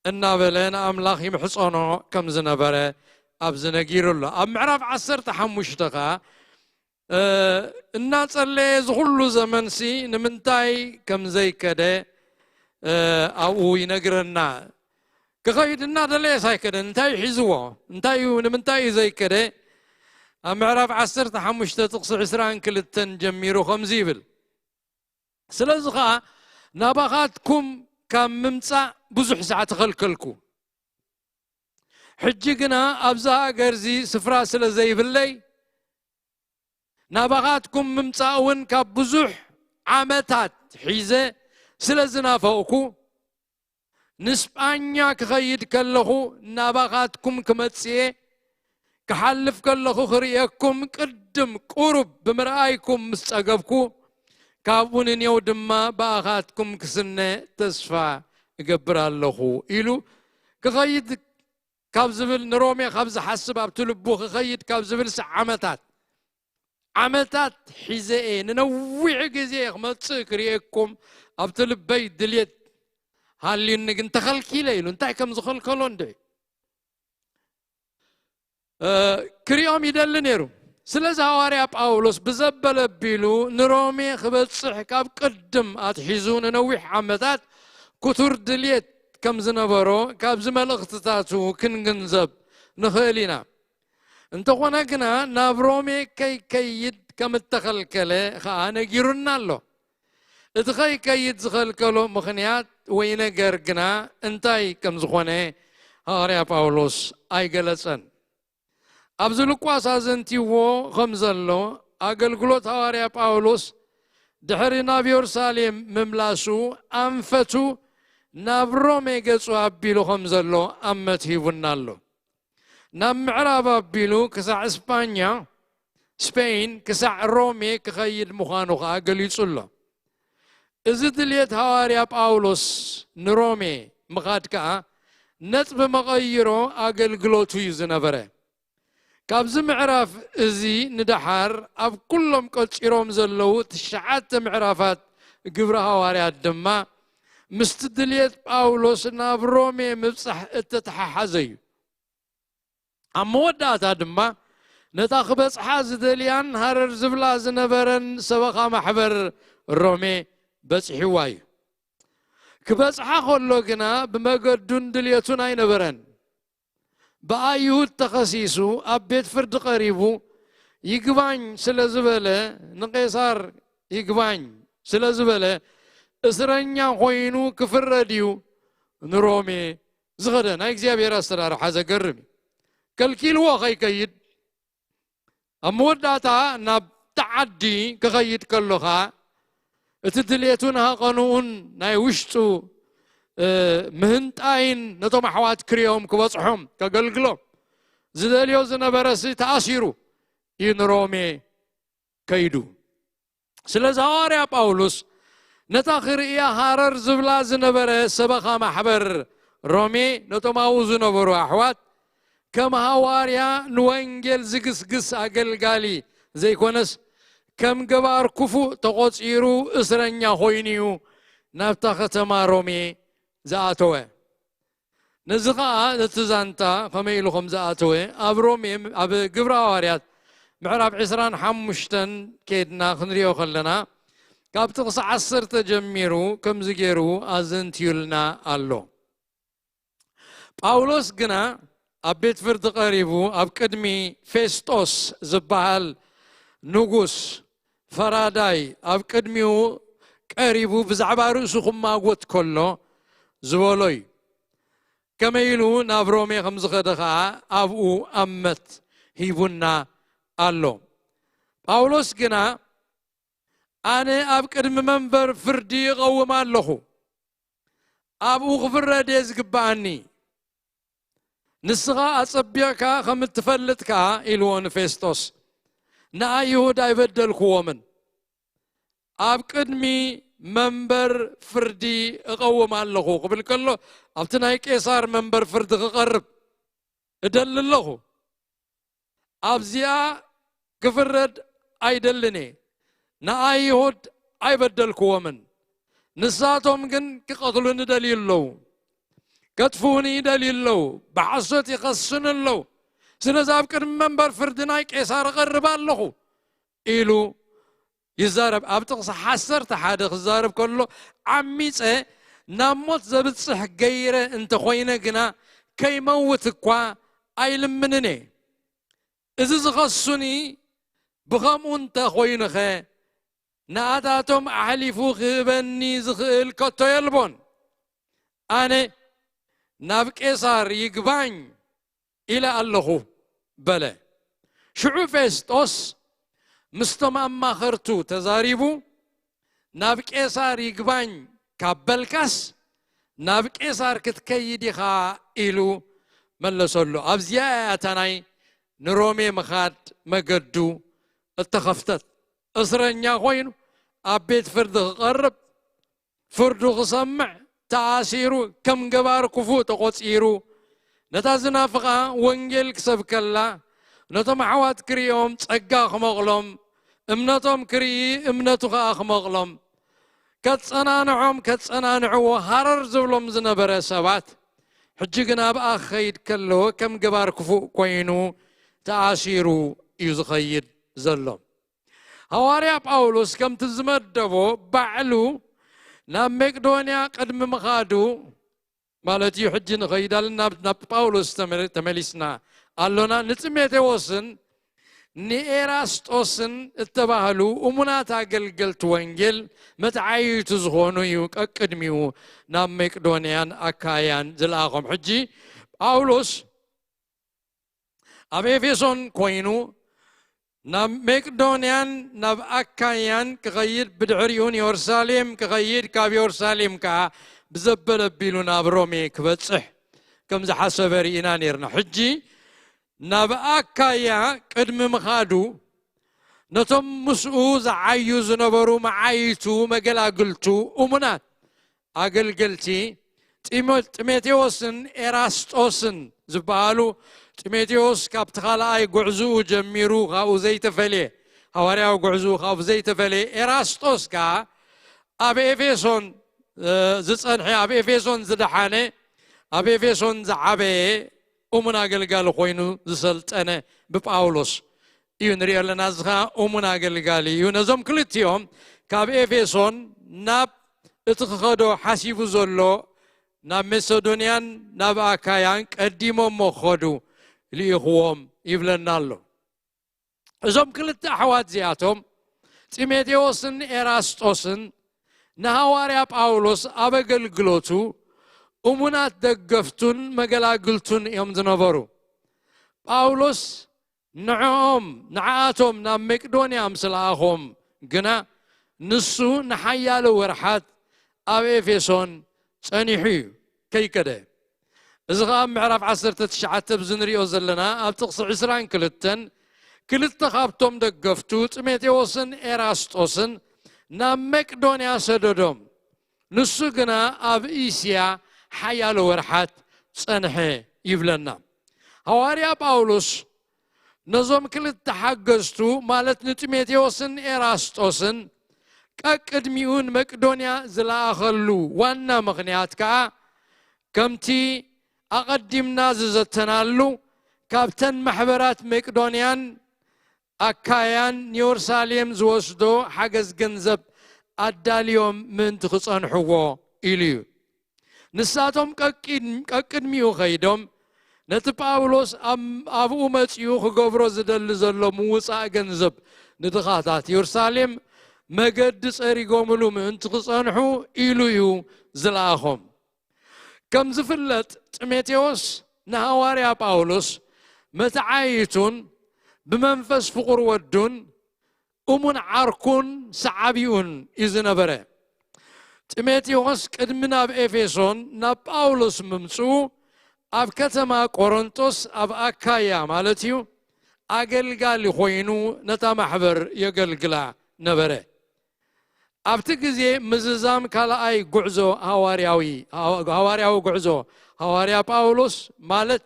ان بلنا املاخ يمحصونو كم زنبره ابز نغيرلو اب معرف 10 تحمشتها እና ጸለየ ዝሁሉ ዘመን ሲ ንምንታይ ከም ዘይከደ አው ይነግረና كخيدنا دلي سايكد انتاي حزوه انتاي نمنتاي زي كده معرف 10 15 تقص 20 كلتن جميرو خمزيبل سلازخا نابخاتكم كم ممصا بزح ساعه تخلكلكو حجينا ابزا غرزي سفرا سلازيبلي نابخاتكم ممصاون كبزح عامتات حيزه سلازنافوكو نسبانيا كخيد كلهو نابغاتكم كمتسيه كحلف كلهو خريكم قدم قرب بمرأيكم مستقبكو كابونن يودما باغاتكم كسنه تسفا يقبر اللهو إلو كخيد كابزبل نرومي خبز حسب ابتلبو خيد كابزبل عمتات حزئين نوع غزيخ متسكريكم ابتلبي دليت هاللي نجن تخلكي ليلو انتاي كم زخلكلون دي كريوم يدل نيرو سلازا هواريا باولوس بزبل بيلو نرومي خبصح كاب قدم اتحيزون نوح عمتات كثر دليت كم زنبرو كاب زملختاتو كنغنزب نخيلينا انت خونا كنا نابرومي كيد كم تخلكله خانا غيرنا له اتخي كيد زخلكلو مخنيات وين غرغنا انتاي كم زخونه هاريا باولوس اي غلصن ابزلقوا سازنتيو خمزلو اغلغلوت هاريا باولوس دحرنا بيرسالم مملاسو انفتو نابرومي غصو ابيلو خمزلو امت هيبنالو نام معراب ابيلو كسع اسبانيا سبين كسع رومي كخيد مخانو اغليصلو إذا دليت هواريا باولوس نرومي مقادكا نتب مغيرو أقلقلوتو يزنبره كابز معرف إزي ندحر أب كلهم قلتيروم زلو تشعات معرفات قبر هواريا الدما مستدليت باولوس نابرومي مبصح اتتححزي أموداتا دما نتاخبص حاز دليان هرر زبلا زنبرن سبقا محبر رومي بس حواي كبس حقولو كنا بمقدون دليتون اي نبرن بأيود تخصيصو أبيت فرد قريبو يقبان سلازبالة نقيصار يقبان سلازبالة اسرانيا خوينو كفر راديو نرومي زغدان هاي እግዚአብሔር አስተራር ሐዘ ገርሚ كالكيلو خي كيد أموداتا ناب تعدي كخيد كلها اتدليتونها قانون ناي وشتو مهنتاين نتوم حوات كريوم كبصحهم كقلقلو ዝደልዮ ዝነበረሲ ተኣሲሩ ይንሮሜ ከይዱ ስለዚ ሐዋርያ ጳውሎስ ነታ ክርእያ ሃረር ዝብላ ዝነበረ ሰበኻ ማሕበር ሮሜ ነቶማው ዝነበሩ ኣሕዋት ከም ሐዋርያ ንወንጌል ዝግስግስ ኣገልጋሊ ዘይኮነስ ከም ገባር ክፉእ ተቆፂሩ እስረኛ ኮይኑ ናብታ ከተማ ሮሜ ዝኣተወ ነዚ ኸዓ ነቲ ዛንታ ከመይ ኢሉ ከም ዝኣተወ ኣብ ሮሜ ኣብ ግብረ ሐዋርያት ምዕራፍ 25 ከድና ክንሪኦ ከለና ካብቲ ክሳብ 10 ጀሚሩ ከምዚ ገይሩ ኣዘንትዩልና ኣሎ ጳውሎስ ግና ኣብ ቤት ፍርዲ ቀሪቡ ኣብ ቅድሚ ፌስጦስ ዝበሃል ንጉስ ፈራዳይ ኣብ ቅድሚው ቀሪቡ ብዛዕባ ርእሱ ክማጎት ከሎ ዝበሎይ ከመይ ኢሉ ናብ ሮሜ ከም ዝኸደ ከዓ ኣብኡ ኣመት ሂቡና ኣሎ ጳውሎስ ግና ኣነ ኣብ ቅድሚ መንበር ፍርዲ ይቀውም ኣለኹ ኣብኡ ክፍረድ ዝግባኣኒ ንስኻ ኣጸቢዕካ ከም እትፈልጥካ ኢልዎ ንፌስጦስ ንኣይሁድ ኣይበደልክዎምን ኣብ ቅድሚ መንበር ፍርዲ እቀውም ኣለኹ ክብል ከሎ ኣብቲ ናይ ቄሳር መንበር ፍርዲ ክቐርብ እደሊ ኣለኹ ኣብዚኣ ክፍረድ ኣይደልኔ ንኣይሁድ ኣይበደልክዎምን ንሳቶም ግን ክቐትሉን ይደልዩ ኣለዉ ከጥፉኒ ይደልዩ ኣለዉ ብሓሶት ይኸስኑ ኣለዉ ስለዚ ኣብ ቅድሚ መንበር ፍርዲ ናይ ቄሳር እቐርብ ኣለኹ ኢሉ ይዛረብ ኣብ ጥቕሲ 11 ክዛረብ ከሎ ዓሚፀ ናብ ሞት ዘብፅሕ ገይረ እንተኾይነ ግና ከይመውት እኳ ኣይልምንን እዚ ዝኸሱኒ ብኸምኡ እንተኾይኑኸ ንኣታቶም ኣሕሊፉ ክህበኒ ዝኽእል ከቶ የልቦን ኣነ ናብ ቄሳር ይግባኝ ኢለ ኣለኹ በለ ሽዑ ፌስጦስ ምስቶም ኣማኸርቱ ተዛሪቡ ናብ ቄሳር ይግባኝ ካበልካስ ናብ ቄሳር ክትከይድ ኢኻ ኢሉ መለሰሉ ኣብዚያ ኣታናይ ንሮሜ ምኻድ መገዱ እተኸፍተት እስረኛ ኮይኑ ኣብ ቤት ፍርዲ ክቐርብ ፍርዱ ክሰምዕ ተኣሲሩ ከም ገባር ክፉእ ተቆፂሩ ነታ ዝናፍቓ ወንጌል ክሰብከላ ነቶም ኣሕዋት ክሪኦም ጸጋ ክመቕሎም እምነቶም ክርኢ እምነቱ ከዓ ክመቕሎም ከጸናንዕዎ ሃረር ዝብሎም ዝነበረ ሰባት ሕጂ ግን ኣብኣ ክኸይድ ከለዎ ከም ገባር ክፉእ ኮይኑ ተኣሲሩ እዩ ዝኸይድ ዘሎ ሐዋርያ ጳውሎስ ከምቲ ዝመደቦ ባዕሉ ናብ መቄዶንያ ቅድሚ ምኻዱ ማለት እዩ ሕጂ ንኸይዳልና ናብ ጳውሎስ ተመሊስና ኣሎና ንጢሞቴዎስን ንኤራስጦስን እተባህሉ እሙናት ኣገልገልቲ ወንጌል መትዓይቱ ዝኾኑ እዩ ቀቅድሚው ናብ መቄዶንያን ኣካያን ዝለኣኾም ሕጂ ጳውሎስ ኣብ ኤፌሶን ኮይኑ ናብ መቄዶንያን ናብ ኣካያን ክኸይድ ብድሕሪኡን ኢየሩሳሌም ክኸይድ ካብ ኢየሩሳሌም ከዓ ብዘበለ ኣቢሉ ናብ ሮሜ ክበፅሕ ከም ዝሓሰበ ርኢና ነርና ሕጂ ናብ ኣካያ ቅድሚ ምኻዱ ነቶም ምስኡ ዝዓዩ ዝነበሩ መዓይቱ መገላግልቱ እሙናት ኣገልገልቲ ጢሞቴዎስን ኤራስጦስን ዝበሃሉ ጢሞቴዎስ ካብቲ ካልኣይ ጉዕዝኡ ጀሚሩ ካብኡ ዘይተፈልየ ሐዋርያዊ ጉዕዝኡ ካብኡ ዘይተፈልየ ኤራስጦስ ከዓ ኣብ ኤፌሶን ዝጸንሐ ኣብ ኤፌሶን ዝደሓነ ኣብ ኤፌሶን ዝዓበየ እሙን ኣገልጋሊ ኮይኑ ዝሰልጠነ ብጳውሎስ እዩ ንሪኦ ኣለና እዚ ከዓ እሙን ኣገልጋሊ እዩ ነዞም ክልቲኦም ካብ ኤፌሶን ናብ እቲ ክኸዶ ሓሲቡ ዘሎ ናብ መቄዶንያን ናብ ኣካያን ቀዲሞም ክኸዱ ልኢኽዎም ይብለና ኣሎ እዞም ክልተ ኣሕዋት እዚኣቶም ጢሞቴዎስን ኤራስጦስን ንሐዋርያ ጳውሎስ ኣብ ኣገልግሎቱ እሙናት ደገፍቱን መገላግልቱን እዮም ዝነበሩ ጳውሎስ ንዓኣቶም ናብ መቄዶንያ ምስ ለኣኾም ግና ንሱ ንሓያሎ ወርሓት ኣብ ኤፌሶን ጸኒሑ እዩ ከይከደ إذا قام معرف 19 بزنريو زلنا أبتقص 20 كلتا خابتم دقفتو تيموثيوسن إراستوسن نام مقدونيا سددوم نسوغنا أب إيسيا حيال ورحات صنحي يبلنا حواريا باولوس نظام كلتا حقستو مالت تيموثيوسن إراستوسن كأقدميون مقدونيا زلاخلو وانا مغنيات كمتي أقدمنا زتنالو كابتن محبرات مقدونيان أكايان يورساليم زوسدو حجز جنزب أداليوم من تخصان حوا إليو نساتهم كأكد ميو خيدهم نتباولوس أبو ماتيو خجبرو زدل زلو موسى جنزب ندخاتات يورساليم مقدس أريقوملو من تخصان حوا إليو زلاهم كم زفلت تيموثيوس نهواريا باولوس متعايتون بمنفس فقر ودون أمون عركون سعبيون إذن برا تيموثيوس قدمنا بإفيسون نا باولوس ممسو أب كتما كورنثوس أب أكايا مالتيو أقلقال خوينو نتا محبر يقلقلا نبرا أبتكزي مززام كالا أي قعزو هوارياوي قعزو هواريا باولوس مالت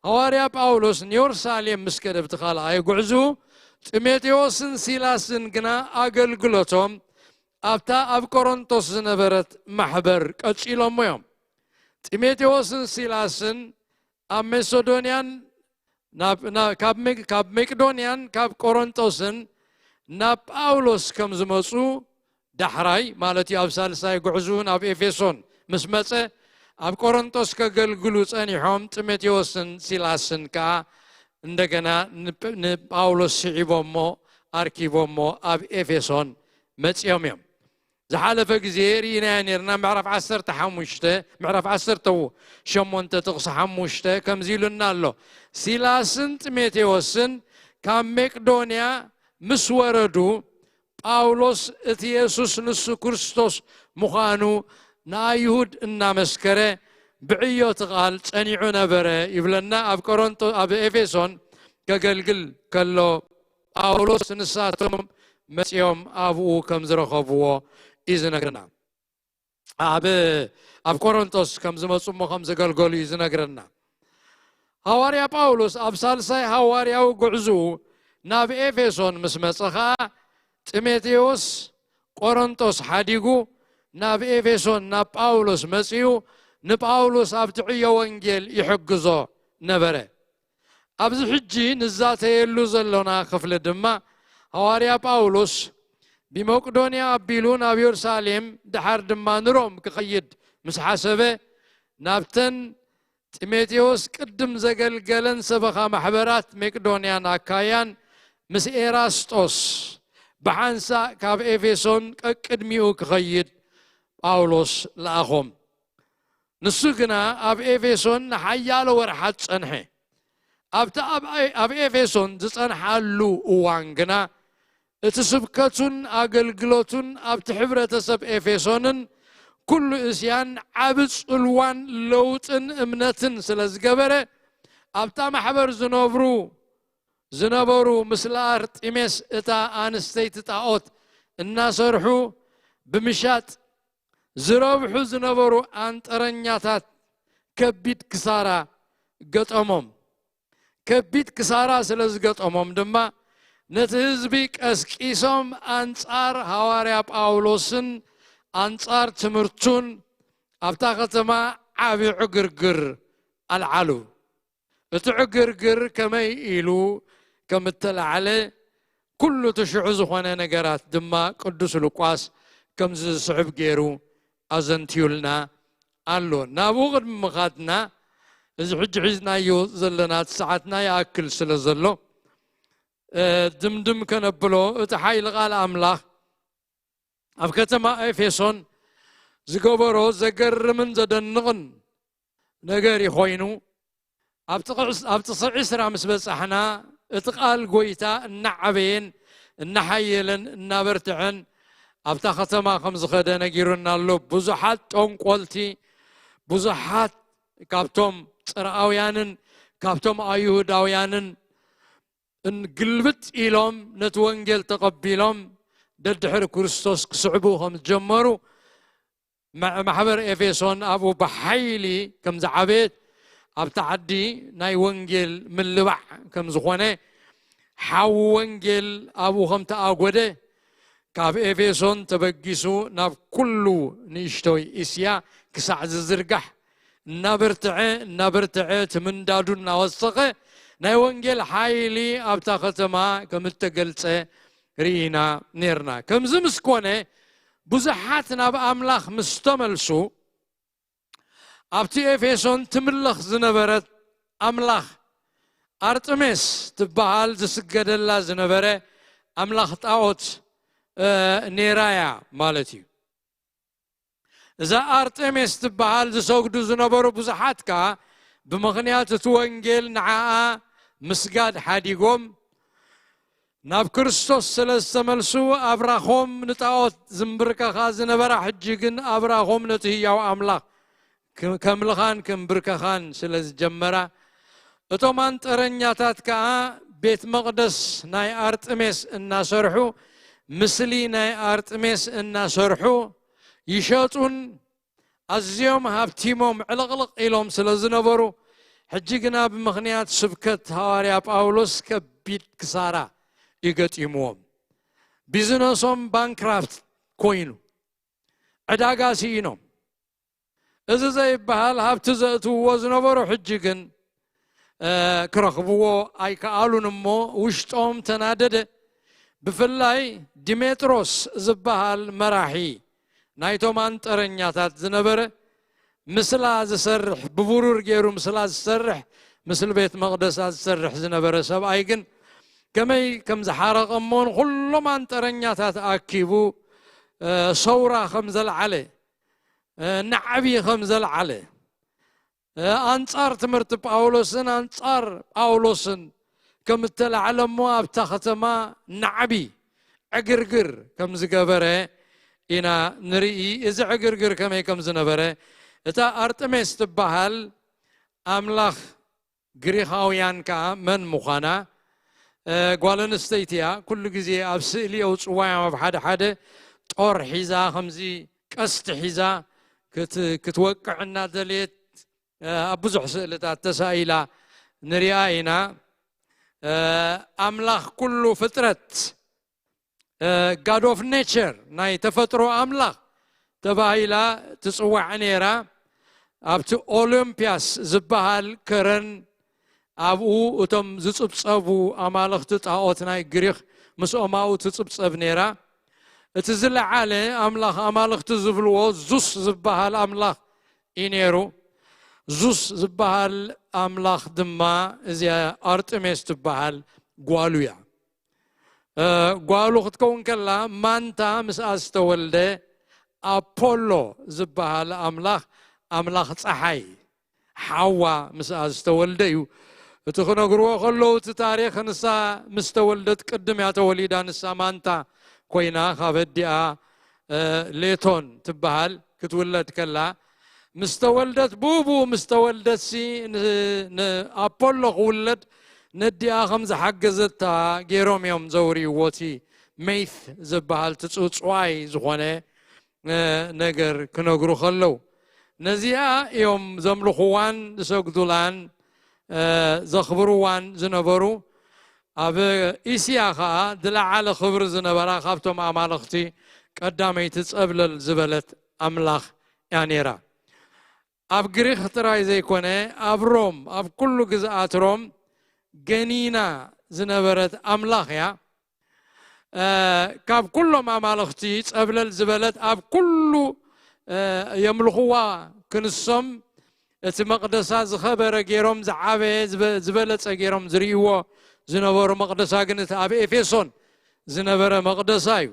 هواريا باولوس نيورساليم مسكد بتخال أي قعزو تيموثيوسن سيلاسن قنا أقلقلتهم أبتا أب كورنثوس نبرت محبر كتشيلهم يوم تيموثيوسن سيلاسن أب مسودونيان كاب مقدونيان كاب كورنثوسن ناب باولوس كم زمصو دحراي مالتي أب سالساي قعزون أب إفيسون مسمسة أب كورنثوس كقلقلو صانيحهم تيموثيوسن سيلاسن كا عندنا باولوس سعيبومو أركيبومو أب إفيسون متيوم يوم زحالة فجزيري نانيرنا معرف 10 تحموشته معرف 10 تو شمونت تقص حموشته كم زيلنا له سيلاسن تيموثيوسن كام مقدونيا مسوردو باولوس إتيسوس نسو كريستوس مخانو نا يهود إنا مسكرة بعيو تقال تانيعو نبرة يبلنا أب كورنثو أب إفيسون كقلقل كالو باولوس نساتهم مسيوم أبو كم زرخبوه إذن أقرنا أب كورنثوس كم زمصوم كم زقلقلو إذن أقرنا هواريا باولوس أب سالساي هواريا وقعزو ناب إفيسون مسمسخا تيموثيوس كورنثوس حديقو ناب إفيسون ناب باولوس مسيو نباولوس أبتعي وانجيل يحقزو نبره أبز حجي نزاته يلو زلونا خفل دما هواريا باولوس بمقدونيا أبيلون أب يورساليم دحر دما نروم كقيد مسحاسبه نابتن تيموثيوس قدم زقلقلن سبخا محبرات مقدونيا ناكايان مس إيراستوس بحانسا كاب إفيسون قدميو كخيد باولوس لأخهم نسوقنا أب إفيسون حيالو ورحات صنحي أب إفيسون تصنحالو وانقنا اتسبكتون أقلقلوتون أب تحبرة سب إفيسونن كل إسيان عبس الوان لوتن امنتن سلزقبرة أبتا محبر زنبرو مسلار تيمس اتا انستيت تاوت الناس رحو بمشات زربحو زنبرو انطرنياتات كبيت كسارا قطمم كبيت كسارا سلز قطمم دما نتهزبيك اسكيسوم انصار حواريا باولوسن انصار تمرتون ابتا ختما عابي عقرقر العلو اتعقرقر كما يقولوا كم التلعلة كل تشعوز خوانا نقرات دما قدس لقواس كم صعب غيرو أزنتيولنا قالو نابوغد مخاتنا إذا حج عزنا يو زلنا ساعتنا يأكل سلزلو دمدم كنبلو اتحاي لغال أملاخ أفكتما إفيسون زقبرو زقر من زدنغن نقاري خوينو أبتصع إسرا مسبس احنا اتقال قويتا النعبين النحيلن النابرتعن أبتا ختما خمس خدنا جيرنا اللو بزحات أم قولتي بزحات ካብቶም ጽርዓውያንን ካብቶም ኣይሁዳውያንን እንግልብጥ ኢሎም ነቲ ወንጌል ተቀቢሎም ደድሕሪ ክርስቶስ ክስዕቡ ከም ጀመሩ ማሕበር ኤፌሶን ኣብኡ ብሓይሊ ከም ዝዓበየት ኣብ ተዓዲ ናይ ወንጌል ምልባዕ ከም ዝኾነ ሓዊ ወንጌል ኣብኡ ከም ተኣጎደ ካብ ኤፌሶን ተበጊሱ ናብ ኩሉ ንእሽቶይ እስያ ክሳዕ ዝዝርጋሕ እናበርትዐ ትምንዳዱ እናወሰኸ ናይ ወንጌል ሓይሊ ኣብታ ከተማ ከም እተገልጸ ርኢና ነርና ከምዚ ምስ ኮነ ብዙሓት ናብ ኣምላኽ ምስ ተመልሱ ኣብቲ ኤፌሶን ትምለኽ ዝነበረት ኣምላኽ ኣርጥሜስ ትበሃል ዝስገደላ ዝነበረ ኣምላኽ ጣዖት ኔራያ ማለት እዩ እዛ ኣርጤሜስ ትበሃል ዝሰግዱ ዝነበሩ ብዙሓት ከዓ ብምኽንያት እቲ ወንጌል ንዓኣ ምስጋድ ሓዲጎም ናብ ክርስቶስ ስለ ዝተመልሱ ኣብራኾም ንጣዖት ዝምብርከኻ ዝነበራ ሕጂ ግን ኣብራኾም ነቲ ህያው ኣምላኽ ከምልኻን ከምብርከኻን ስለ ዝጀመራ እቶም አንጠረኛታት ከዓ ቤት መቅደስ ናይ ኣርጥሜስ እናሰርሑ ምስሊ ናይ ኣርጥሜስ እናሰርሑ ይሸጡን ኣዝዮም ሃብቲሞም ዕልቕልቕ ኢሎም ስለ ዝነበሩ ሕጂ ግና ብምኽንያት ስብከት ሐዋርያ ጳውሎስ ከቢድ ክሳራ ይገጢምዎም ቢዝነሶም ባንክራፍት ኮይኑ ዕዳጋ ሲኢኖም እዚ ዘይበሃል ሃብቲ ዘእትውዎ ዝነበሩ ሕጂ ግን ክረኽብዎ ኣይከኣሉን እሞ ውሽጦም ተናደደ ብፍላይ ዲሜጥሮስ ዝበሃል መራሒ ናይቶም አንጠረኛታት ዝነበረ ምስላ ዝሰርሕ ብቡሩር ገይሩ ምስላ ዝሰርሕ ምስል ቤት መቅደስ ዝሰርሕ ዝነበረ ሰብኣይ ግን ከመይ ከም ዝሓረቐሞን ኩሎም አንጠረኛታት ኣኪቡ ሰውራ ከም ዘለዓለ ንዓቢ ከም ዘለዓለ አንጻር ትምህርቲ ጳውሎስን አንጻር ጳውሎስን ከም ተላዓለሞ ኣብታ ከተማ ንዓቢ ዕግርግር ከም ዝገበረ ኢና ንርኢ እዚ ዕግርግር ከመይ ከም ዝነበረ እታ ኣርጥሜስ ትበሃል ኣምላኽ ግሪኻውያን ከዓ መን ምዃና ጓል ኣንስተይቲ እያ ኩሉ ግዜ ኣብ ስእሊ ኣውፅዋያ ኣብ ሓደ ሓደ ጦር ሒዛ ከምዚ ቀስቲ ሒዛ ክትወቅዕ እናደልየት ኣብ ብዙሕ ስእልታት ተሳኢላ ንሪኣ ኢና ኣምላኽ ኩሉ ፍጥረት God of nature ናይ ተፈጥሮ ኣምላኽ ተባሂላ ትጽዋዕ ነራ ኣብቲ ኦሎምፒያስ ዝበሃል ከረን ኣብኡ እቶም ዝጽብጸቡ ኣማልኽቲ ጣዖት ናይ ግሪኽ ምስኦማኡ ትጽብጸብ ነራ እቲ ዝለዓለ ኣምላኽ ኣማልኽቲ ዝብልዎ ዙስ ዝበሃል ኣምላኽ ኢነሩ ዙስ ዝበሃል ኣምላኽ ድማ እዚኣ ኣርጥሜስ ትበሃል ጓሉ እያ ጓሉ ክትከውን ከላ ማንታ ምስኣ ዝተወልደ ኣፖሎ ዝበሃል ኣምላኽ ፀሓይ ሓዋ ምስኣ ዝተወልደ እዩ እቲ ክነግርዎ ከለዉ እቲ ታሪክ ንሳ ምስ ተወልደት ቅድም እያ ተወሊዳ ንሳ ማንታ ኮይና ካብ ኣዲኣ ሌቶን ትበሃል ክትውለድ ከላ ምስ ተወልደት ቡቡ ምስ ተወልደትሲ ንኣፖሎ ክውለድ ነዲኣ ከም ዝሓገዘታ ገይሮም እዮም ዘውርይዎቲ ሜይት ዝበሃል ትፅፅዋይ ዝኾነ ነገር ክነግሩ ከለዉ ነዚኣ እዮም ዘምልኽዋን ዝሰግዱላን ዘኽብርዋን ዝነበሩ ኣብ እስያ ከዓ ዝለዓለ ክብሪ ዝነበራ ካብቶም ኣማልኽቲ ቀዳመይቲ ፀብለል ዝበለት ኣምላኽ እያ ነይራ ኣብ ግሪክ ጥራይ ዘይኮነ ኣብ ሮም ኣብ ኩሉ ግዝኣት ሮም ገኒና ዝነበረት ኣምላኽ እያ ካብ ኩሎም ኣማልኽቲ ፀብለል ዝበለት ኣብ ኩሉ የምልኽዋ ክንሶም እቲ መቅደሳ ዝኸበረ ገይሮም ዝዓበየ ዝበለፀ ገይሮም ዝርእይዎ ዝነበሩ መቅደሳ ግን እቲ ኣብ ኤፌሶን ዝነበረ መቅደሳ እዩ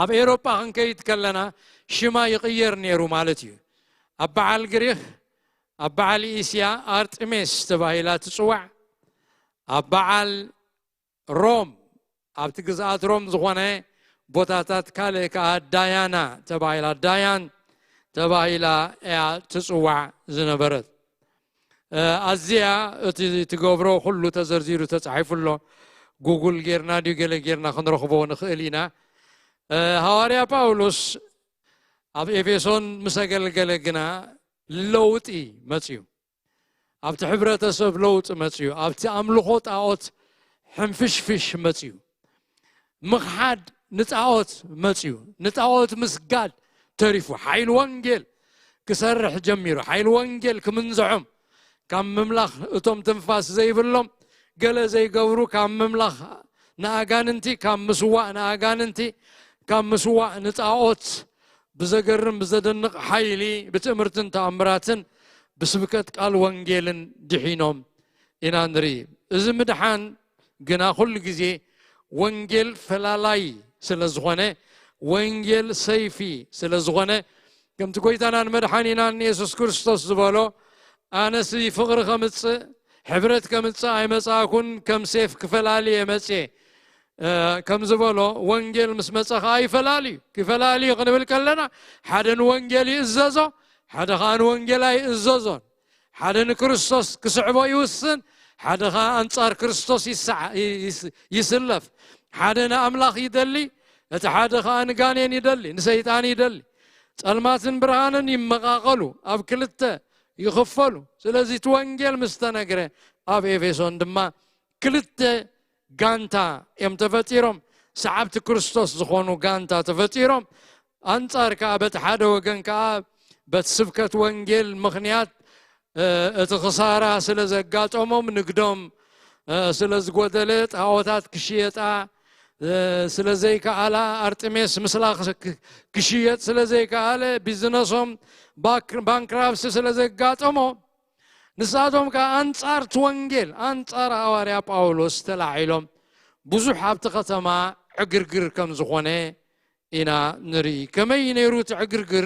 ኣብ ኤሮጳ ክንከይድ ከለና ሽማ ይቕየር ነይሩ ማለት እዩ ኣብ በዓል ግሪክ ኣብ በዓል እስያ ኣርጥሜስ ተባሂላ ትፅዋዕ ኣብ በዓል ሮም ኣብቲ ግዝኣት ሮም ዝኾነ ቦታታት ካልእ ከዓ ዳያና ተባሂላ ዳያን تباهيلا يا تسوع زنبرت أزيا تجبرو كله تزرزيرو تتعرف له جوجل غيرنا ديجل غيرنا خنرخبو نخيلنا هواريا باولوس أب إفسون مسجل جلجنا لوتي ماتيو أب تحبرة سب لوت ماتيو أب تعملوخوت أوت حنفش ماتيو مخحد نتعوت ماتيو نتعوت مسجد تعرفوا حيل وانجيل كسرح جميرو حيل وانجيل كمنزعم كم مملخ اتم تنفاس زي بلهم قال زي قورو كم مملخ ناقاننتي كم مسواء ناقاننتي كم مسواء نتعوت بزقرم بزدنق حيلي بتأمرتن تأمراتن بسبكت قال وانجيلن دحينهم إنا نري إذا مدحان قنا كل جزي وانجيل فلالاي سلزغنة وانجيل سيفي سلزغنة كم تقولي أنا مدحانينا يسوع كريستوس زبالو أنا سي فقر خمس حبرت كمتس أي مساكون كم سيف كفلالي مسي كم زبالو وانجيل مسمس خاي فلالي كفلالي قنبل كلنا حدا وانجيلي إزازو حدا خان وانجيلاي إزازون حدا كريستوس كسعبو يوسن حدا خان أنصار كريستوس يسلف حدا أملاخ يدلي حدا خان قانين يدلي نسيتان يدلي الماتن برهانن يمقاقلو أب كلته يخفلوا سلازي توانجيل مستنقرة أب إفسون دما كلته غانتا يم تفتيرهم سعبت كريستوس زخونو غانتا تفتيرهم أنصار كابت حدا وغن كاب بتسبكة وانجيل مخنيات اتخسارة سلازقات أمم نقدم سلاز قدلت عوتات كشيتا سلازي كالا أرتميس مسلاخ كشيت سلازي كالا بيزنسهم بانكرابس سلازقات أمم نساتهم كأنصار توانجيل أنصار أواريا باولوس تلاعيلهم بزوح حابت ختما عقرقر كم زخونه إنا نري كما ينيروت عقرقر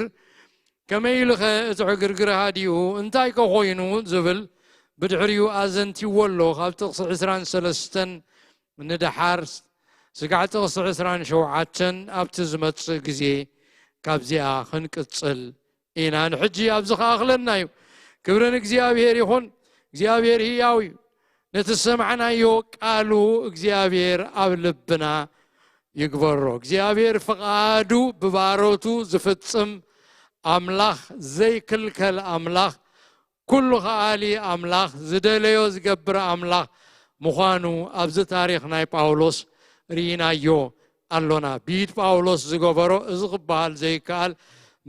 كما يلخ عقرقر هاديو انتاي كخوينو زبل بدعريو أزنتي ولو خابت عسران سلستن من دحار سقعت عسران شوعاتن أبتزمت قزي كابزيا خنكتصل إنا نحجي أبزخ أخلنا كبرن እግዚአብሔር ይሁን እግዚአብሔር ሕያው ነተሰማዕና ይወቃሉ እግዚአብሔር አብልብና ይግበሮ እግዚአብሔር ፈቃዱ በባሮቱ ዝፍጽም አምላኽ ዘይክልከል አምላኽ ኩሉ ኻሊ አምላኽ ዝደለዮ ዝገብር አምላኽ ምዃኑ ኣብዚ ታሪኽ ናይ ጳውሎስ ሪናዮ ኣሎና ቢድ ጳውሎስ ዝገበሮ እዚ ክበሃል ዘይከኣል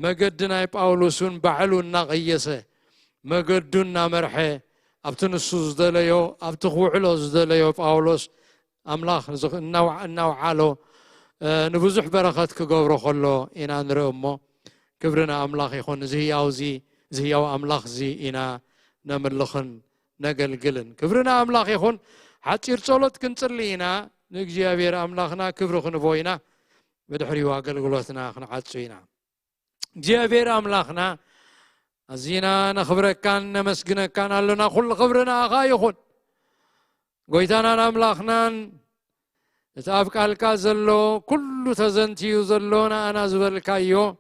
መገዲ ናይ ጳውሎስን ባዕሉ እናቐየሰ مقدنا مرحة أبتنسوز دليو أبتخوعلوز دليو باولوس أملاخ النوع علو نبزح بركات كجبر خلو إنا نرمو كبرنا أملاخ يخون زهياو أملاخ زي إنا نملخن نقل قلن كبرنا أملاخ يخون حتى يرسولت كنترلينا نجي أبير أملاخنا كبر خنبوينا بدحري واقل قلوتنا خن عطسينا جي أبير أملاخنا أزينا نخبرك كان نمسكنك كان لنا كل خبرنا أخايخون قويتانا نملاخنان تابك الكازلو كل تزنتي يزلونا أنا زبالكايو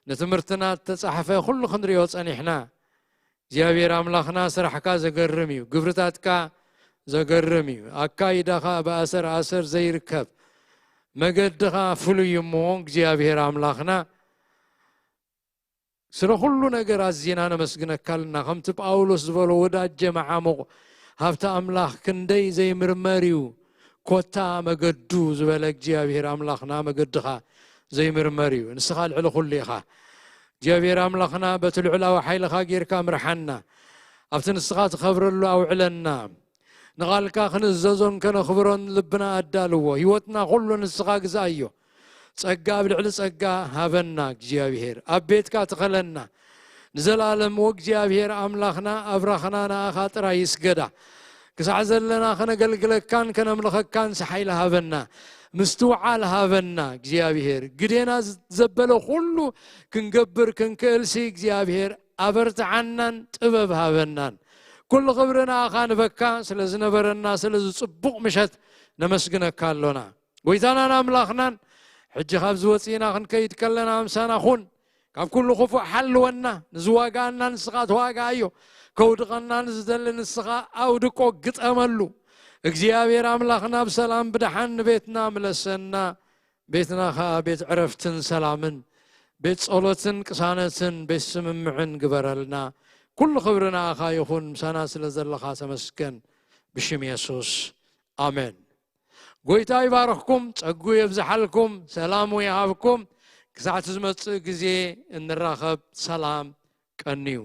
نتمرتنا تتصحفة كل خندريوت أنيحنا جابير أملاخنا سرحكا زقرميو قبرتاتكا زقرميو أكايدخا بأسر أسر زي ركب مقدخا فلو يمونك جابير أملاخنا سر كل نجار الزينان مسجنا كلنا خمت باولوس زبالو ودا جماعة مو هفت أملاخ كندي زي مرمريو كوتا مقدو زبالك جابير أملاخنا مقدخا زي مرمريو نسخال على خليخا جابير أملاخنا بتلعلا وحيلخا غير كامر حنا هفت نسخات خبر الله أو علنا نقال كاخن الزازون كان خبرون لبنا أدالو يوتنا كل نسخاق زايو ጸጋ ብልዕል ጸጋ ሃበና እግዚአብሔር አቤትካ ተኸለና ንዘላለም ወእግዚአብሔር አምላኽና አብራኽና ናኻ ጥራ ይስገዳ ክሳዕ ዘለና ከነገልግለካን ከነምልኸካን ሰሓይል ሃበና ምስትውዓል ሃበና እግዚአብሔር ግዴና ዘበለ ሁሉ ክንገብር ክንክእልሲ እግዚአብሔር አበርትዓናን ጥበብ ሃበናን ኩሉ ክብርና ኣኻ ንበካ ስለ ዝነበረና ስለ ዝጽቡቕ ምሸት ነመስግነካ ኣሎና ጎይታናን ኣምላኽናን حج خبز وسينا خن كيد كلنا أمسانا خون ካብ ኩሉ خفوع ሓልወና ንዝዋጋና ንስኻ ተዋጋዮ ከውድቐና ንዝደሊ ንስኻ ኣውድቆ ግጠመሉ እግዚአብሔር አምላኽና በሰላም ብድሓን ቤትና መለሰና ቤትና ቤት ዕረፍትን ሰላምን ቤት ጸሎትን ቅሳነትን ቤት ስምምዕን ግበረልና ኩሉ ክብርና አኻ ይኹን ምሳና ስለዘለኻ ተመስገን ብሽም ኢየሱስ አሜን ጎይታ ይባርኽኩም ጸጉ ይብዛሕልኩም ሰላሙ ይሃብኩም ክሳዕ ዝመጽእ ግዜ እንራኸብ ሰላም ቀንዩ